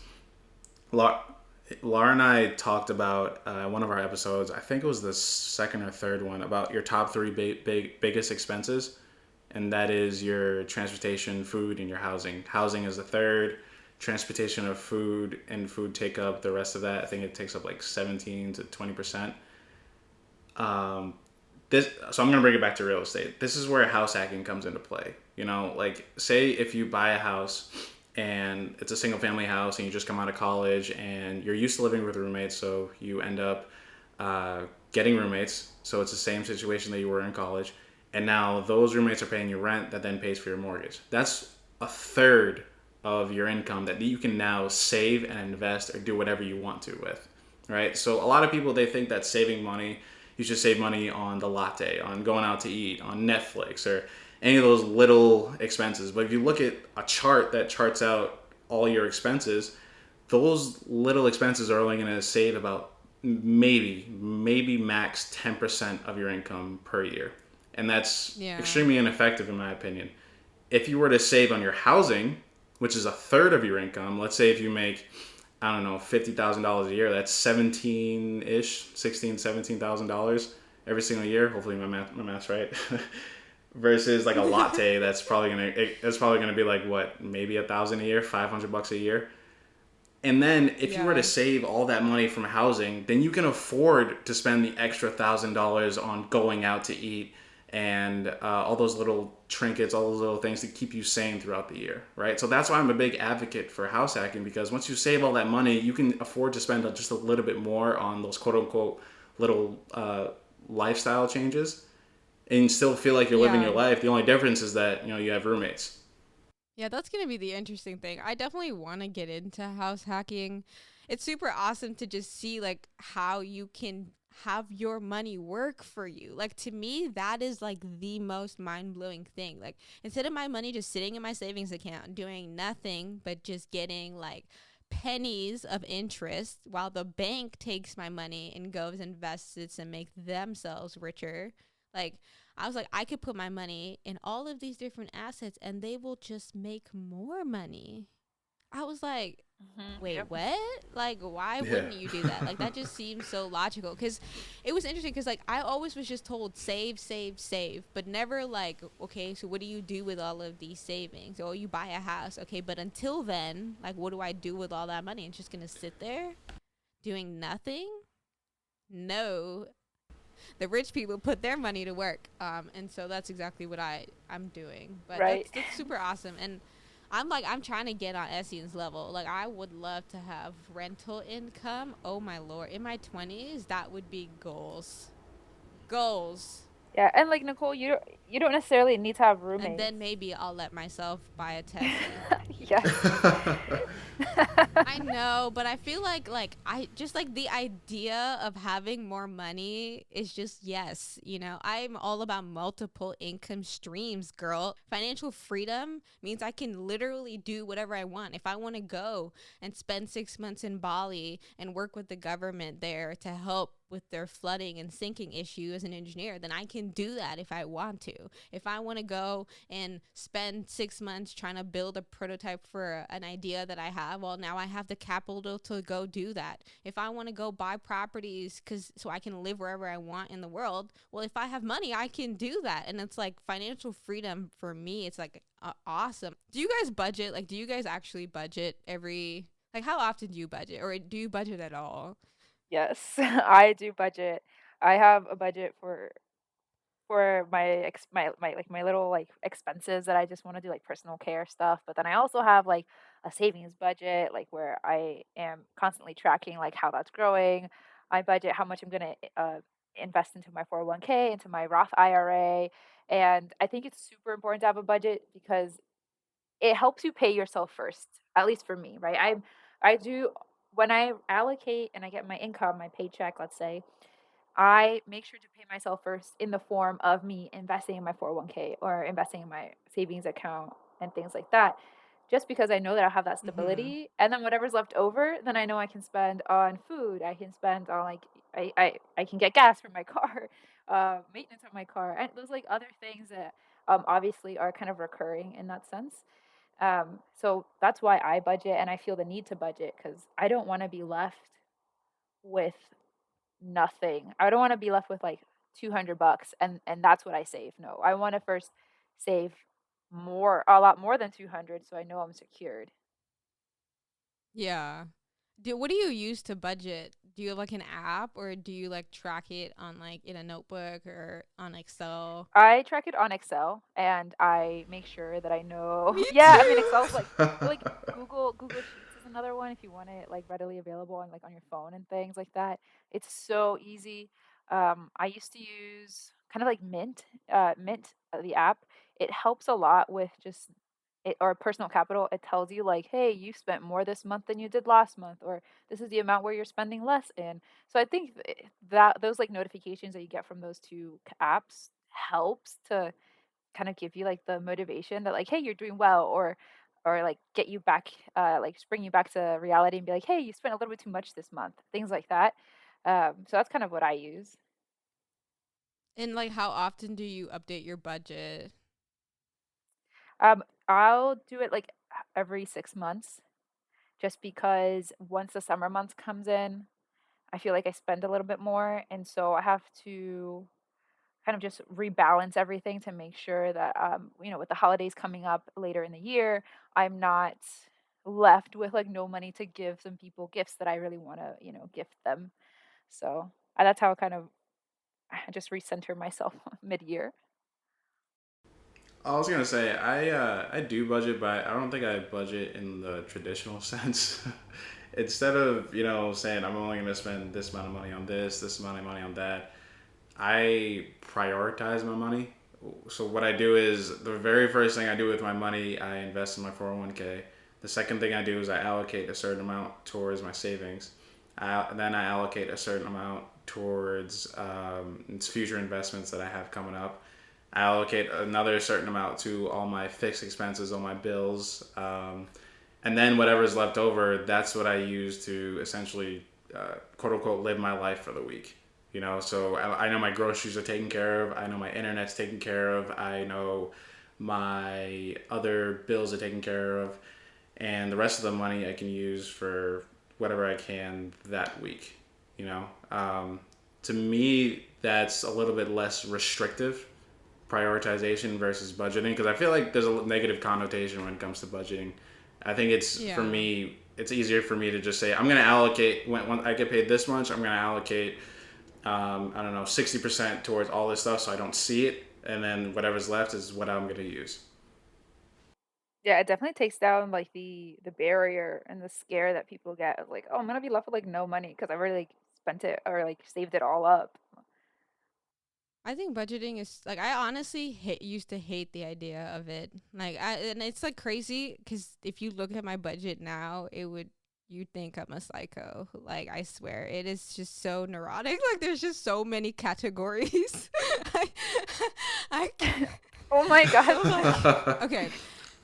Laura and I talked about one of our episodes. I think it was the second or third one about your top three biggest expenses, and that is your transportation, food, and your housing. Housing is the third. Transportation of food and food take up the rest of that. I think it takes up like 17 to 20%. Um, so I'm gonna bring it back to real estate. This is where house hacking comes into play. Like say if you buy a house and it's a single family house and you just come out of college and you're used to living with roommates, so you end up getting roommates. So it's the same situation that you were in college, and now those roommates are paying your rent that then pays for your mortgage. That's a third of your income that you can now save and invest or do whatever you want to with, right? So a lot of people, they think that saving money, you should save money on the latte, on going out to eat, on Netflix, or any of those little expenses. But if you look at a chart that charts out all your expenses, those little expenses are only going to save about maybe max 10% of your income per year. And that's Yeah. extremely ineffective in my opinion. If you were to save on your housing, which is a third of your income, let's say if you make, I don't know, $50,000 a year, that's 17 ish, 16, $17,000 every single year. Hopefully my math's right. Versus like a latte, that's probably gonna be like what, maybe 1,000 a year, $500 a year. And then if you were to Yeah. save all that money from housing, then you can afford to spend the extra $1,000 on going out to eat and all those little trinkets, all those little things to keep you sane throughout the year, right? So that's why I'm a big advocate for house hacking, because once you save all that money, you can afford to spend just a little bit more on those quote unquote little lifestyle changes and still feel like you're living Yeah. your life. The only difference is that you have roommates. Yeah, that's going to be the interesting thing. I definitely want to get into house hacking. It's super awesome to just see like how you can have your money work for you. Like to me, that is like the most mind-blowing thing. Like instead of my money just sitting in my savings account doing nothing but just getting like pennies of interest while the bank takes my money and goes invests it and make themselves richer. Like I was like, I could put my money in all of these different assets and they will just make more money. I was like, wait, Yep. what? Like, why Yeah. wouldn't you do that? Like, that just seems so logical. Because it was interesting because, like, I always was just told save, save, save, but never like, okay, so what do you do with all of these savings? Oh, you buy a house. Okay, but until then, like, what do I do with all that money? It's just going to sit there doing nothing? No, the rich people put their money to work, and so that's exactly what I'm doing. But Right. that's super awesome, and I'm trying to get on Essien's level. Like I would love to have rental income. Oh my lord, in my 20s, that would be goals, goals. Yeah, and like Nicole, you don't necessarily need to have And roommates. then maybe I'll let myself buy a Tesla. Yes. I know, but I feel like I just like the idea of having more money is just yes, I'm all about multiple income streams, girl. Financial freedom means I can literally do whatever I want. If I want to go and spend 6 months in Bali and work with the government there to help with their flooding and sinking issue as an engineer, then I can do that if I want to. If I want to go and spend 6 months trying to build a prototype for an idea that I have, well, now I have the capital to go do that. If I want to go buy properties so I can live wherever I want in the world, well, if I have money, I can do that. And it's like financial freedom for me. It's like awesome. Do you guys budget? Like, do you guys actually budget like, how often do you budget, or do you budget at all? Yes, I do budget. I have a budget for my like my little like expenses that I just want to do like personal care stuff. But then I also have like a savings budget, like where I am constantly tracking like how that's growing. I budget how much I'm gonna invest into my 401k, into my Roth IRA, and I think it's super important to have a budget because it helps you pay yourself first. At least for me, right? I do when I allocate and I get my income, my paycheck, let's say, I make sure to pay myself first in the form of me investing in my 401k or investing in my savings account and things like that. Just because I know that I'll have that Hmm. stability. And then whatever's left over, then I know I can spend on food. I can spend on like, I can get gas for my car, maintenance on my car, and those like other things that obviously are kind of recurring in that sense. So that's why I budget and I feel the need to budget because I don't want to be left with nothing. I don't wanna be left with, like, 200 bucks and that's what I save. No, I wanna first save a lot more than 200 so I know I'm secured. Yeah. What do you use to budget? Do you have like an app, or do you like track it on like in a notebook or on Excel? I track it on Excel, and I make sure that I know Me yeah, I mean, Excel's too. like Google Sheets is another one if you want it, like, readily available on, like, on your phone and things like that. It's so easy. I used to use kind of like Mint, the app. It helps a lot with just or personal capital, it tells you like, hey, you spent more this month than you did last month, or this is the amount where you're spending less in. So I think that those like notifications that you get from those two apps helps to kind of give you like the motivation that like, hey, you're doing well, or like get you back, like bring you back to reality and be like, hey, you spent a little bit too much this month, things like that. So that's kind of what I use. And like, how often do you update your budget? I'll do it like every 6 months, just because once the summer months comes in, I feel like I spend a little bit more, and so I have to kind of just rebalance everything to make sure that with the holidays coming up later in the year, I'm not left with like no money to give some people gifts that I really want to, gift them. So that's how I kind of I just recenter myself mid-year. I was gonna say I do budget, but I don't think I budget in the traditional sense. Instead of saying I'm only gonna spend this amount of money on this amount of money on that, I prioritize my money. So what I do is the very first thing I do with my money, I invest in my 401k. The second thing I do is I allocate a certain amount towards my savings. Then I allocate a certain amount towards future investments that I have coming up. I allocate another certain amount to all my fixed expenses, all my bills, and then whatever's left over, that's what I use to essentially, quote unquote, live my life for the week. So I know my groceries are taken care of. I know my internet's taken care of. I know my other bills are taken care of, and the rest of the money I can use for whatever I can that week. You know, to me, that's a little bit less restrictive prioritization versus budgeting, because I feel like there's a negative connotation when it comes to budgeting. I think for Yeah. me, it's easier for me to just say I'm going to allocate when I get paid this much. I'm going to allocate I don't know 60% towards all this stuff, so I don't see it, and then whatever's left is what I'm going to use. Yeah, it definitely takes down like the barrier and the scare that people get of like, oh, I'm gonna be left with like no money because I've already like spent it or like saved it all up. I think budgeting is like, I honestly used to hate the idea of it. And it's like crazy because if you look at my budget now, you'd think I'm a psycho. Like, I swear, it is just so neurotic. Like, there's just so many categories. I, I, Oh my god. I'm like, okay.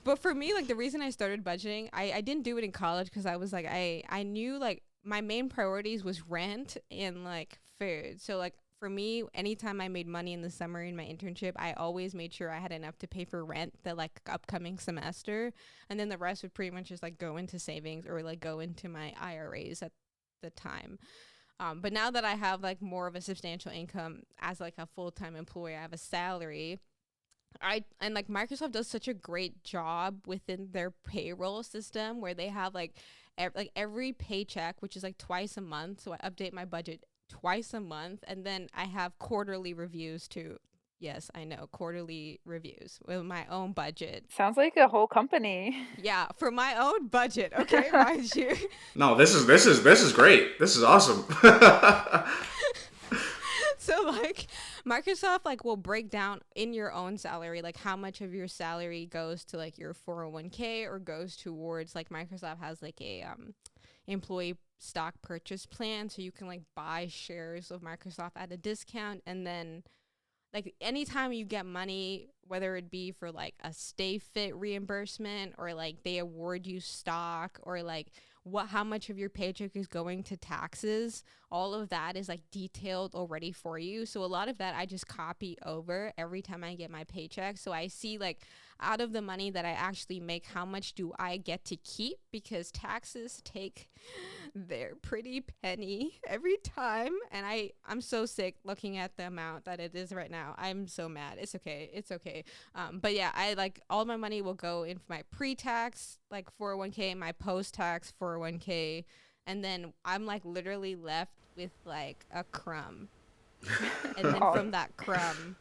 But for me, like, the reason I started budgeting, I didn't do it in college because I was like, I knew like my main priorities was rent and like food. So like for me, anytime I made money in the summer in my internship, I always made sure I had enough to pay for rent the like upcoming semester, and then the rest would pretty much just like go into savings or like go into my IRAs at the time. But now that I have like more of a substantial income as like a full-time employee, I have a salary. Like Microsoft does such a great job within their payroll system where they have like every paycheck, which is like twice a month. So I update my budget twice a month, and then I have quarterly reviews too. Yes, I know, quarterly reviews with my own budget. Sounds like a whole company. Yeah, for my own budget. Okay, mind you. No, this is great. This is awesome. So like Microsoft like will break down in your own salary like how much of your salary goes to like your 401k or goes towards like Microsoft has like a employee stock purchase plan, so you can like buy shares of Microsoft at a discount, and then like anytime you get money, whether it be for like a stay fit reimbursement or like they award you stock or like how much of your paycheck is going to taxes, all of that is like detailed already for you. So a lot of that I just copy over every time I get my paycheck, so I see like out of the money that I actually make, how much do I get to keep, because taxes take their pretty penny every time, and I'm so sick looking at the amount that it is right now. I'm so mad. It's okay. But yeah, I like all my money will go in my pre-tax like 401k, my post-tax 401k, and then I'm like literally left with like a crumb, and then Oh, from that crumb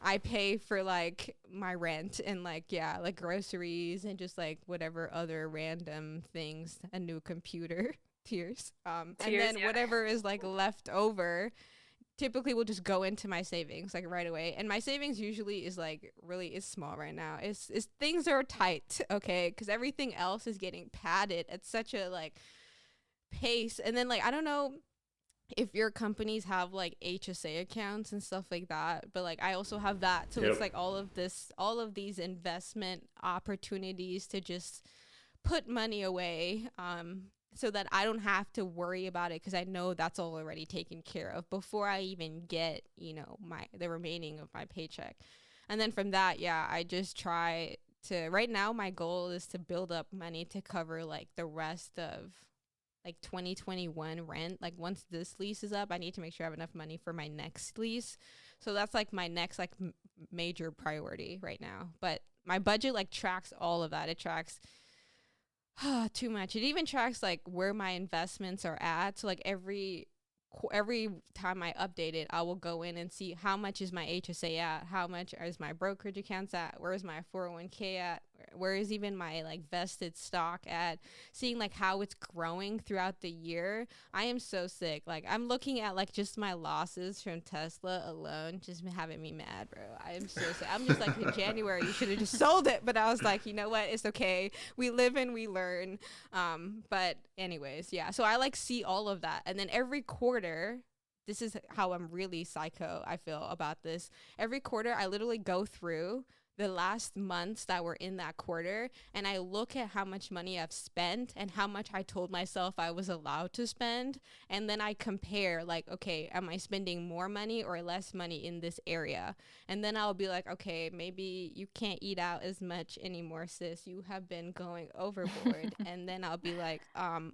I pay for like my rent and like, yeah, like groceries and just like whatever other random things, a new computer, tears. And tears, then yeah. whatever is like left over typically will just go into my savings like right away, and my savings usually is like really is small right now. It's things are tight, okay, because everything else is getting padded at such a like pace. And then like I don't know if your companies have like HSA accounts and stuff like that, but like I also have that, so Yep. it's like all of these investment opportunities to just put money away, so that I don't have to worry about it, because I know that's all already taken care of before I even get, the remaining of my paycheck. And then from that, yeah, I just try to, right now my goal is to build up money to cover like the rest of like 2021 rent. Like once this lease is up, I need to make sure I have enough money for my next lease. So that's like my next like major priority right now. But my budget like tracks all of that. It tracks too much. It even tracks like where my investments are at. So like every time I update it, I will go in and see how much is my HSA at, how much is my brokerage accounts at, where is my 401k at, where is even my like vested stock at, seeing like how it's growing throughout the year. I am so sick. Like I'm looking at like just my losses from Tesla alone, just having me mad, bro. I am so sick. I'm just like, in January you should have just sold it, but I was like, you know what, it's okay, we live and we learn. But anyways, yeah, so I like see all of that, and then every quarter, this is how I'm really psycho I feel about this. Every quarter I literally go through the last months that were in that quarter, and I look at how much money I've spent and how much I told myself I was allowed to spend, and then I compare like, okay, am I spending more money or less money in this area? And then I'll be like, okay, maybe you can't eat out as much anymore, sis, you have been going overboard. And then I'll be like,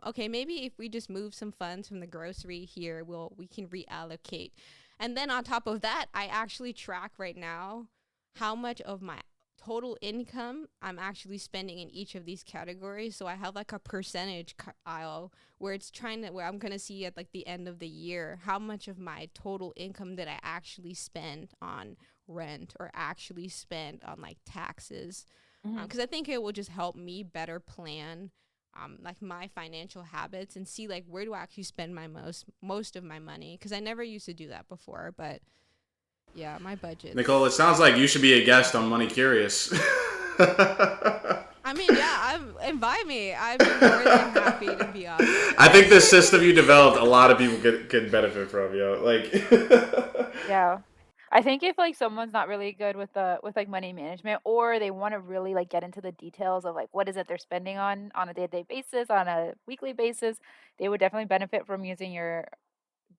okay, maybe if we just move some funds from the grocery here, we can reallocate. And then on top of that, I actually track right now how much of my total income I'm actually spending in each of these categories. So I have like a percentage aisle where I'm going to see at like the end of the year how much of my total income that I actually spend on rent or actually spend on like taxes. Because I think it will just help me better plan like my financial habits and see like where do I actually spend my most of my money, because I never used to do that before. But yeah, my budget. Nicole, it sounds like you should be a guest on Money Curious. I mean, yeah, invite me. I'd be more than happy to be on there. I think this system you developed, a lot of people could benefit from, yo. Like, Yeah. I think if like someone's not really good with like money management, or they want to really like get into the details of like what is it they're spending on a day-to-day basis, on a weekly basis, they would definitely benefit from using your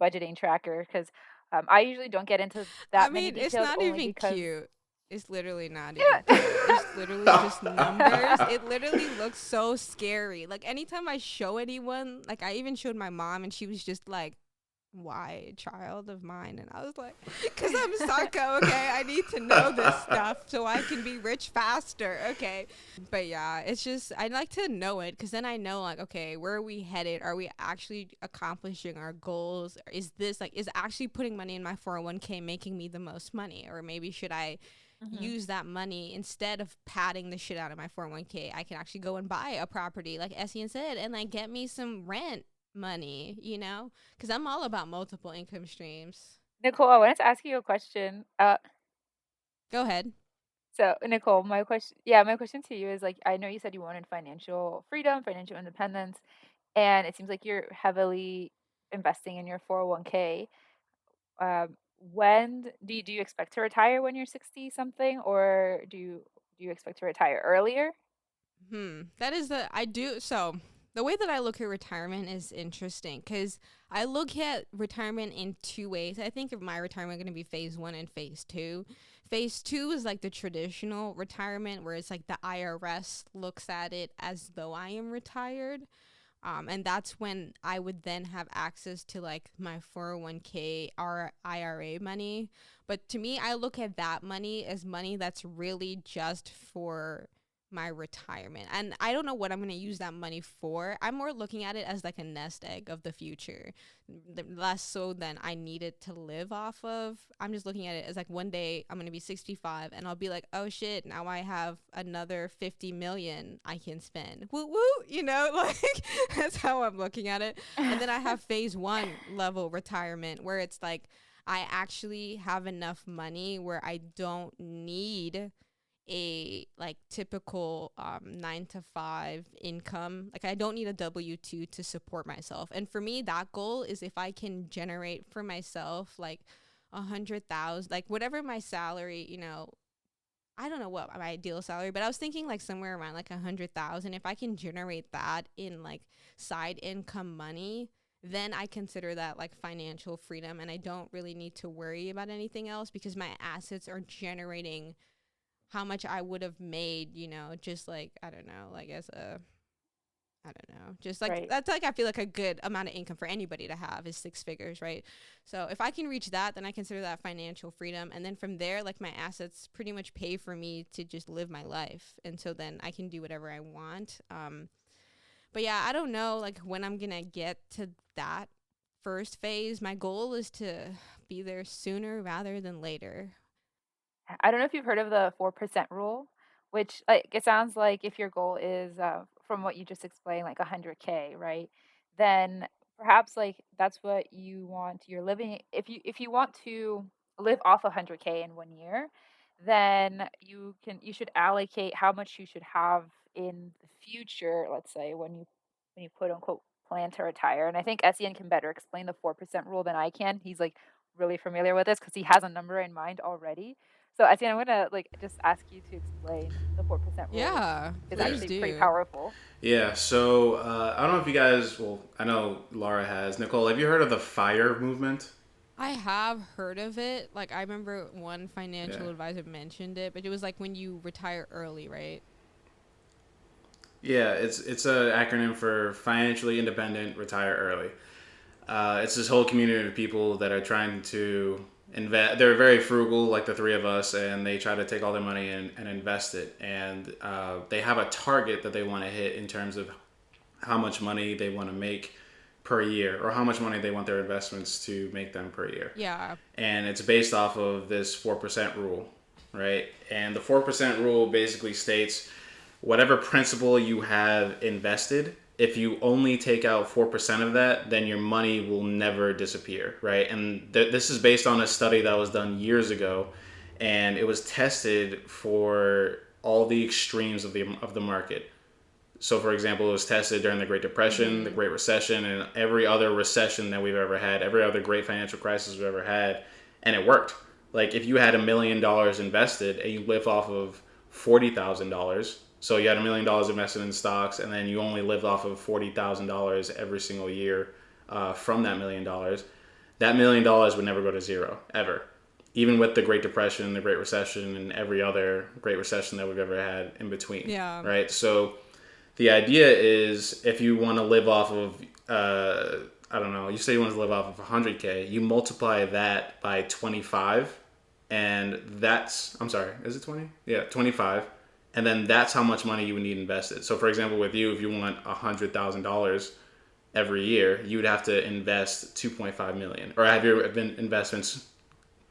budgeting tracker, because I usually don't get into I that many mean, it's details not only even because cute. It's literally not even yeah. cute. It's literally just numbers. It literally looks so scary. Like anytime I show anyone, like I even showed my mom, and she was just like, why, child of mine? And I was like, because I'm psycho, okay? I need to know this stuff so I can be rich faster, okay? But yeah, it's just, I like to know it, because then I know like, okay, where are we headed? Are we actually accomplishing our goals? Is this like, is actually putting money in my 401k making me the most money? Or maybe should I use that money instead of padding the shit out of my 401k? I can actually go and buy a property like Essien said, and like get me some rent money, because I'm all about multiple income streams. Nicole, I wanted to ask you a question. Go ahead. So Nicole, my question to you is like, I know you said you wanted financial freedom, financial independence, and it seems like you're heavily investing in your 401k. When do you expect to retire when you're 60 something, or do you expect to retire earlier? That is I do. So the way that I look at retirement is interesting, because I look at retirement in two ways. I think of my retirement going to be phase 1 and phase 2. Phase 2 is like the traditional retirement, where it's like the IRS looks at it as though I am retired. And that's when I would then have access to like my 401k or IRA money. But to me, I look at that money as money that's really just for my retirement. And I don't know what I'm going to use that money for. I'm more looking at it as like a nest egg of the future, less so than I need it to live off of. I'm just looking at it as like one day I'm going to be 65 and I'll be like, oh shit, now I have another 50 million I can spend. Woo woo, like that's how I'm looking at it. And then I have phase 1 level retirement, where it's like I actually have enough money where I don't need a like typical 9 to 5 income. Like I don't need a W-2 to support myself. And for me, that goal is if I can generate for myself like 100,000, like whatever my salary, I don't know what my ideal salary, but I was thinking like somewhere around like 100,000. If I can generate that in like side income money, then I consider that like financial freedom, and I don't really need to worry about anything else because my assets are generating how much I would have made, just like, I don't know, like as a, I don't know, just like, Right. that's like, I feel like a good amount of income for anybody to have is 6 figures, right? So if I can reach that, then I consider that financial freedom. And then from there, like my assets pretty much pay for me to just live my life. And so then I can do whatever I want. But yeah, I don't know like when I'm going to get to that first phase. My goal is to be there sooner rather than later. I don't know if you've heard of the 4% rule, which like it sounds like if your goal is from what you just explained like 100K, right? Then perhaps like that's what you want. You're living if you want to live off 100K in 1 year, then you should allocate how much you should have in the future, let's say when you quote unquote plan to retire. And I think Essien can better explain the 4% rule than I can. He's like really familiar with this because he has a number in mind already. So I think I'm gonna like just ask you to explain the 4% rule, which Yeah, is please actually pretty do. powerful. Yeah, so I don't know if you guys, well, I know Laura has. Nicole, have you heard of the FIRE movement? I have heard of it. Like I remember one financial Yeah. advisor mentioned it, but it was like when you retire early, right? Yeah, it's an acronym for financially independent, retire early. It's this whole community of people that are trying to invest. They're very frugal, like the three of us, and they try to take all their money and invest it. And they have a target that they want to hit in terms of how much money they want to make per year, or how much money they want their investments to make them per year. Yeah. And it's based off of this 4% rule, right? And the 4% rule basically states whatever principal you have invested, if you only take out 4% of that, then your money will never disappear, right? And this is based on a study that was done years ago, and it was tested for all the extremes of the market. So, for example, it was tested during the Great Depression, the Great Recession, and every other recession that we've ever had, every other great financial crisis we've ever had, and it worked. Like, if you had $1 million invested and you live off of $40,000, so you had $1 million invested in stocks, and then you only lived off of $40,000 every single year from that $1 million, that $1 million would never go to zero, ever. Even with the Great Depression, the Great Recession, and every other great recession that we've ever had in between. Yeah. Right? So the idea is if you want to live off of, I don't know, you say you want to live off of 100K, you multiply that by 25, and that's, I'm sorry, is it 20? Yeah, 25. And then that's how much money you would need invested. So, for example, with you, if you want $100,000 every year, you would have to invest 2.5 million, or have your investments.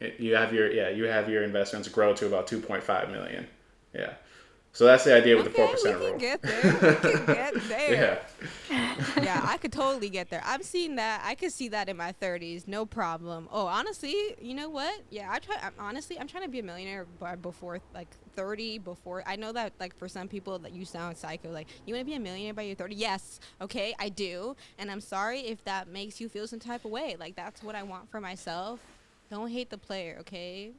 You have your investments grow to about 2.5 million. Yeah. So that's the idea with the 4% rule. We can get there. We can get there. Yeah. Yeah, I could totally get there. I've seen that. I could see that in my 30s, no problem. Oh, honestly, you know what? Yeah, I'm trying to be a millionaire by before like 30. Before I know that like for some people that you sound psycho. Like you want to be a millionaire by your 30? Yes, okay, I do. And I'm sorry if that makes you feel some type of way. Like that's what I want for myself. Don't hate the player, okay?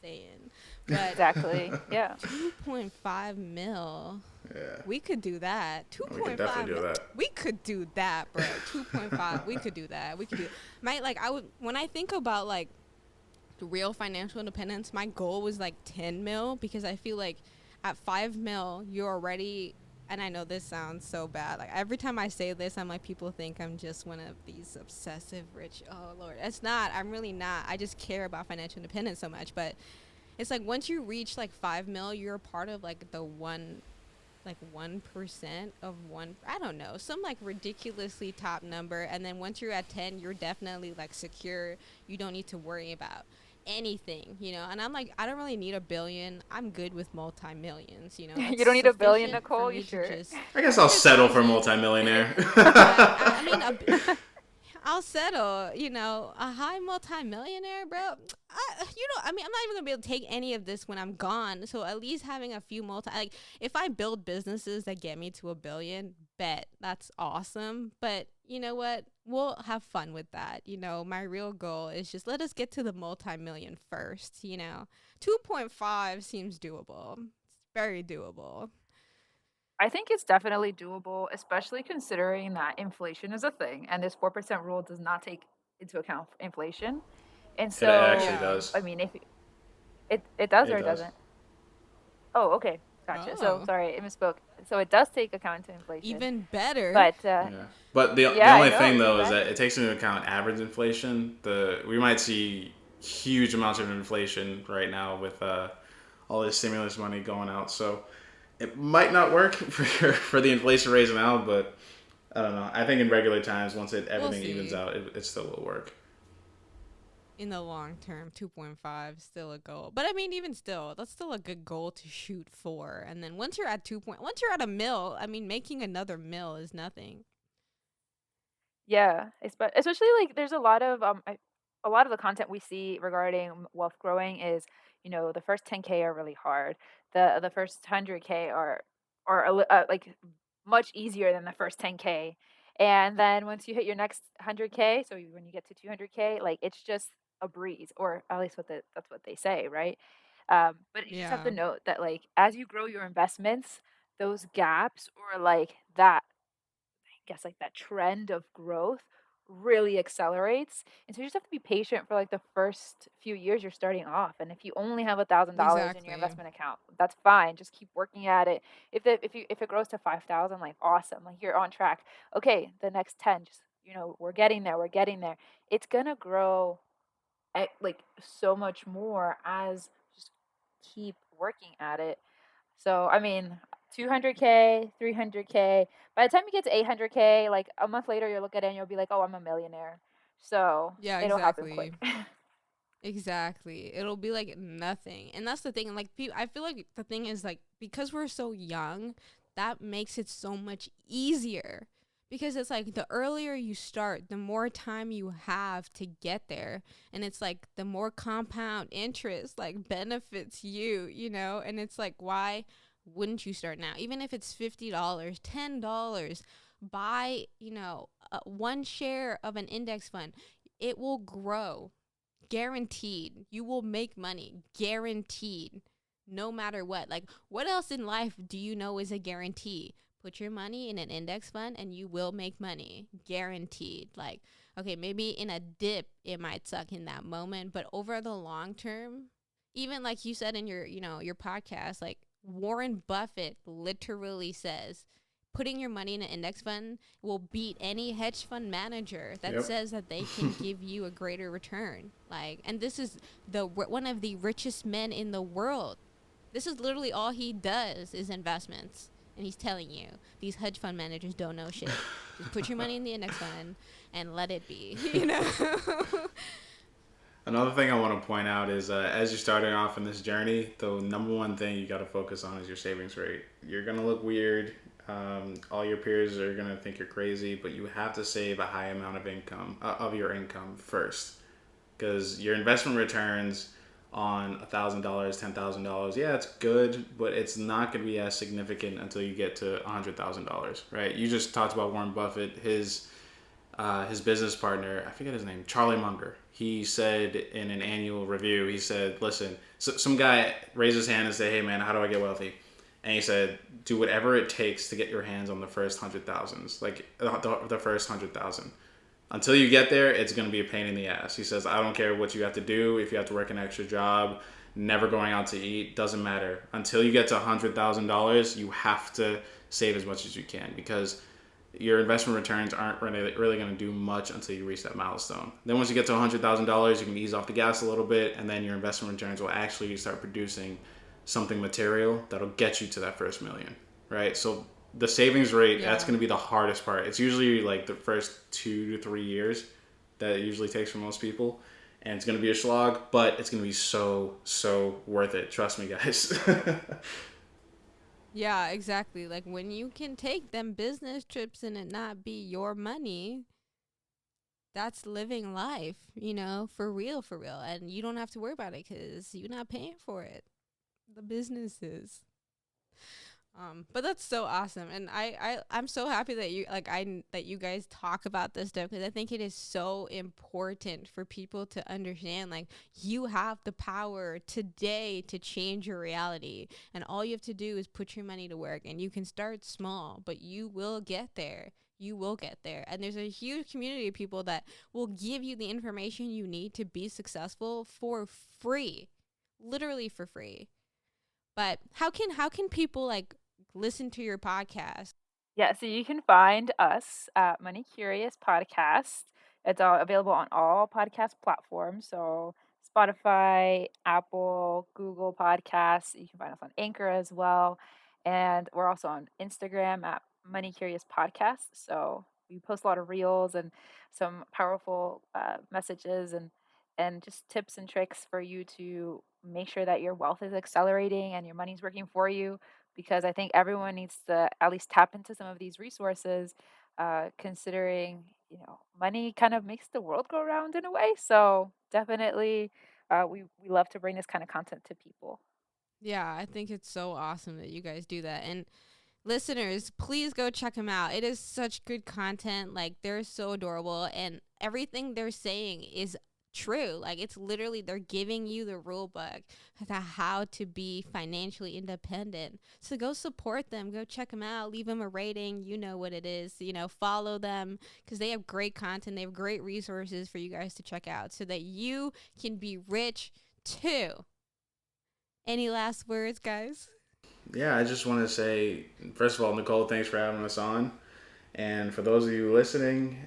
Saying. But Exactly. Yeah. 2.5 mil. Yeah. We could do that. We could definitely do that. We could do that, bro. 2.5. We could do that. We could do. When I think about like the real financial independence, my goal was like 10 mil because I feel like at 5 mil you're already. And I know this sounds so bad. Like every time I say this, I'm like, people think I'm just one of these obsessive rich. Oh Lord, it's not. I'm really not. I just care about financial independence so much. But it's like once you reach like 5 mil, you're a part of like the 1% of one. I don't know, some like ridiculously top number. And then once you're at 10, you're definitely like secure. You don't need to worry about anything, and I'm like, I don't really need a billion. I'm good with multi-millions, You don't need a billion, Nicole, you sure? I guess I'll settle for multimillionaire. I mean, I'll settle, a high multimillionaire, bro. I mean, I'm not even gonna be able to take any of this when I'm gone. So at least having a few like, if I build businesses that get me to 1 billion, bet that's awesome. But you know what? We'll have fun with that. My real goal is just let us get to the multi-million first. 2.5 seems doable. It's very doable. I think it's definitely doable, especially considering that inflation is a thing and this 4% rule does not take into account inflation. And It actually so, Yeah. does. I mean, if it does It or it does. doesn't. Oh, okay. Gotcha. So, Oh, sorry, I misspoke. So it does take account into inflation. even better. But Yeah, but the yeah, I only know, thing even though is that better. it takes into account average inflation. We might see huge amounts of inflation right now with all this stimulus money going out, so it might not work for the inflation raising out. But I don't know. I think in regular times, once We'll everything evens see. out, it still will work. In the long term, 2.5 still a goal. But I mean, even still, that's still a good goal to shoot for. And then once you're at once you're at a mill, I mean, making another mill is nothing. Yeah, especially like there's a lot of the content we see regarding wealth growing is, the first 10K are really hard. The first 100K are like much easier than the first 10K. And then once you hit your next 100K, so when you get to 200K, like it's just a breeze, or at least that's what they say, right? But you just have to Yeah, note that like as you grow your investments, those gaps or like that guess like that trend of growth really accelerates. And so you just have to be patient for like the first few years you're starting off. And if you only have $1,000 in your exactly. investment account, that's fine. Just keep working at it. If it grows to 5,000, like awesome, like you're on track. Okay, the next 10, just we're getting there. We're getting there. It's gonna grow like so much more as just keep working at it. So, I mean, 200K, 300K. By the time you get to 800K, like a month later, you'll look at it and you'll be like, oh, I'm a millionaire. So, Yeah, it'll happen exactly. quick. Exactly. It'll be like nothing. And that's the thing. Like, I feel like the thing is, like, because we're so young, that makes it so much easier. Because it's like the earlier you start, the more time you have to get there. And it's like the more compound interest like benefits you. And it's like, why wouldn't you start now? Even if it's $50, $10, buy, one share of an index fund. It will grow. Guaranteed. You will make money. Guaranteed. No matter what. Like, what else in life do you know is a guarantee? Put your money in an index fund and you will make money. Guaranteed. Like, okay, maybe in a dip it might suck in that moment, but over the long term, even like you said in your podcast, like Warren Buffett literally says putting your money in an index fund will beat any hedge fund manager that Yep. says that they can give you a greater return. Like, and this is one of the richest men in the world. This is literally all he does is investments. And he's telling you these hedge fund managers don't know shit. Just put your money in the index fund and let it be. Another thing I want to point out is as you're starting off in this journey, the number one thing you got to focus on is your savings rate. You're going to look weird. All your peers are going to think you're crazy, but you have to save a high amount of income, of your income first. Because your investment returns on $1,000, $10,000, yeah, it's good, but it's not going to be as significant until you get to $100,000, right? You just talked about Warren Buffett, his business partner, I forget his name, Charlie Munger. He said in an annual review, he said, listen, so some guy raised his hand and said, hey man, how do I get wealthy? And he said, do whatever it takes to get your hands on the first 100,000s, like the first 100,000. Until you get there, it's going to be a pain in the ass. He says, I don't care what you have to do. If you have to work an extra job, never going out to eat, doesn't matter. Until you get to $100,000, you have to save as much as you can because your investment returns aren't really going to do much until you reach that milestone. Then once you get to $100,000, you can ease off the gas a little bit, and then your investment returns will actually start producing something material that'll get you to that first million, right? So the savings rate, that's Yeah. going to be the hardest part. It's usually like the first 2 to 3 years that it usually takes for most people. And it's going to be a slog, but it's going to be so worth it. Trust me, guys. Yeah, exactly. Like when you can take them business trips and it not be your money, that's living life, for real, and you don't have to worry about it because you're not paying for it. The business is. But that's so awesome, and I'm so happy that you guys talk about this stuff, because I think it is so important for people to understand, like, you have the power today to change your reality, and all you have to do is put your money to work, and you can start small, but you will get there. You will get there, and there's a huge community of people that will give you the information you need to be successful for free, literally for free. But how can people listen to your podcast? Yeah, so you can find us at Money Curious Podcast. It's available on all podcast platforms. So Spotify, Apple, Google Podcasts. You can find us on Anchor as well. And we're also on Instagram at Money Curious Podcast. So we post a lot of reels and some powerful messages and just tips and tricks for you to make sure that your wealth is accelerating and your money's working for you, because I think everyone needs to at least tap into some of these resources, considering, money kind of makes the world go round in a way. So definitely, we love to bring this kind of content to people. Yeah, I think it's so awesome that you guys do that. And listeners, please go check them out. It is such good content. Like, they're so adorable, and everything they're saying is true. Like, it's literally, they're giving you the rule book to how to be financially independent. So go support them, go check them out, leave them a rating. You know what it is, follow them, because they have great content. They have great resources for you guys to check out so that you can be rich too. Any last words, guys? Yeah, I just want to say, first of all, Nicole, thanks for having us on. And for those of you listening,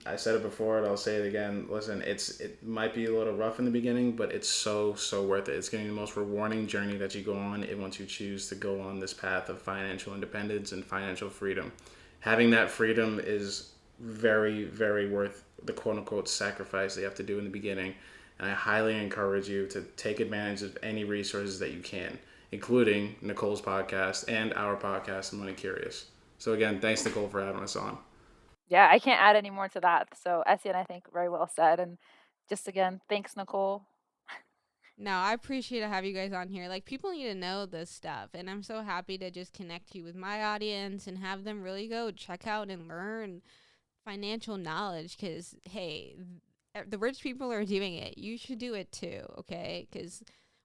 I said it before and I'll say it again. Listen, it might be a little rough in the beginning, but it's so worth it. It's going to be the most rewarding journey that you go on once you choose to go on this path of financial independence and financial freedom. Having that freedom is very, very worth the quote-unquote sacrifice that you have to do in the beginning. And I highly encourage you to take advantage of any resources that you can, including Nicole's podcast and our podcast, Money Curious. So again, thanks, Nicole, for having us on. Yeah, I can't add any more to that. So Essien, I think, very well said. And just again, thanks, Nicole. No, I appreciate to have you guys on here. Like, people need to know this stuff, and I'm so happy to just connect you with my audience and have them really go check out and learn financial knowledge, because, hey, the rich people are doing it. You should do it too, okay? Because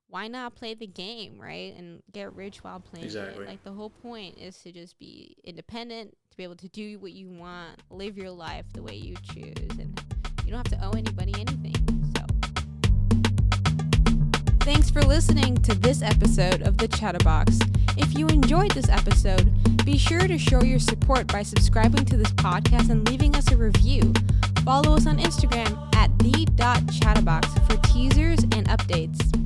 why not play the game, right? And get rich while playing Exactly. it. Like, the whole point is to just be independent, to be able to do what you want, live your life the way you choose, and you don't have to owe anybody anything. So thanks for listening to this episode of The Chatterbox. If you enjoyed this episode, be sure to show your support by subscribing to this podcast and leaving us a review. Follow us on Instagram at the.chatterbox for teasers and updates.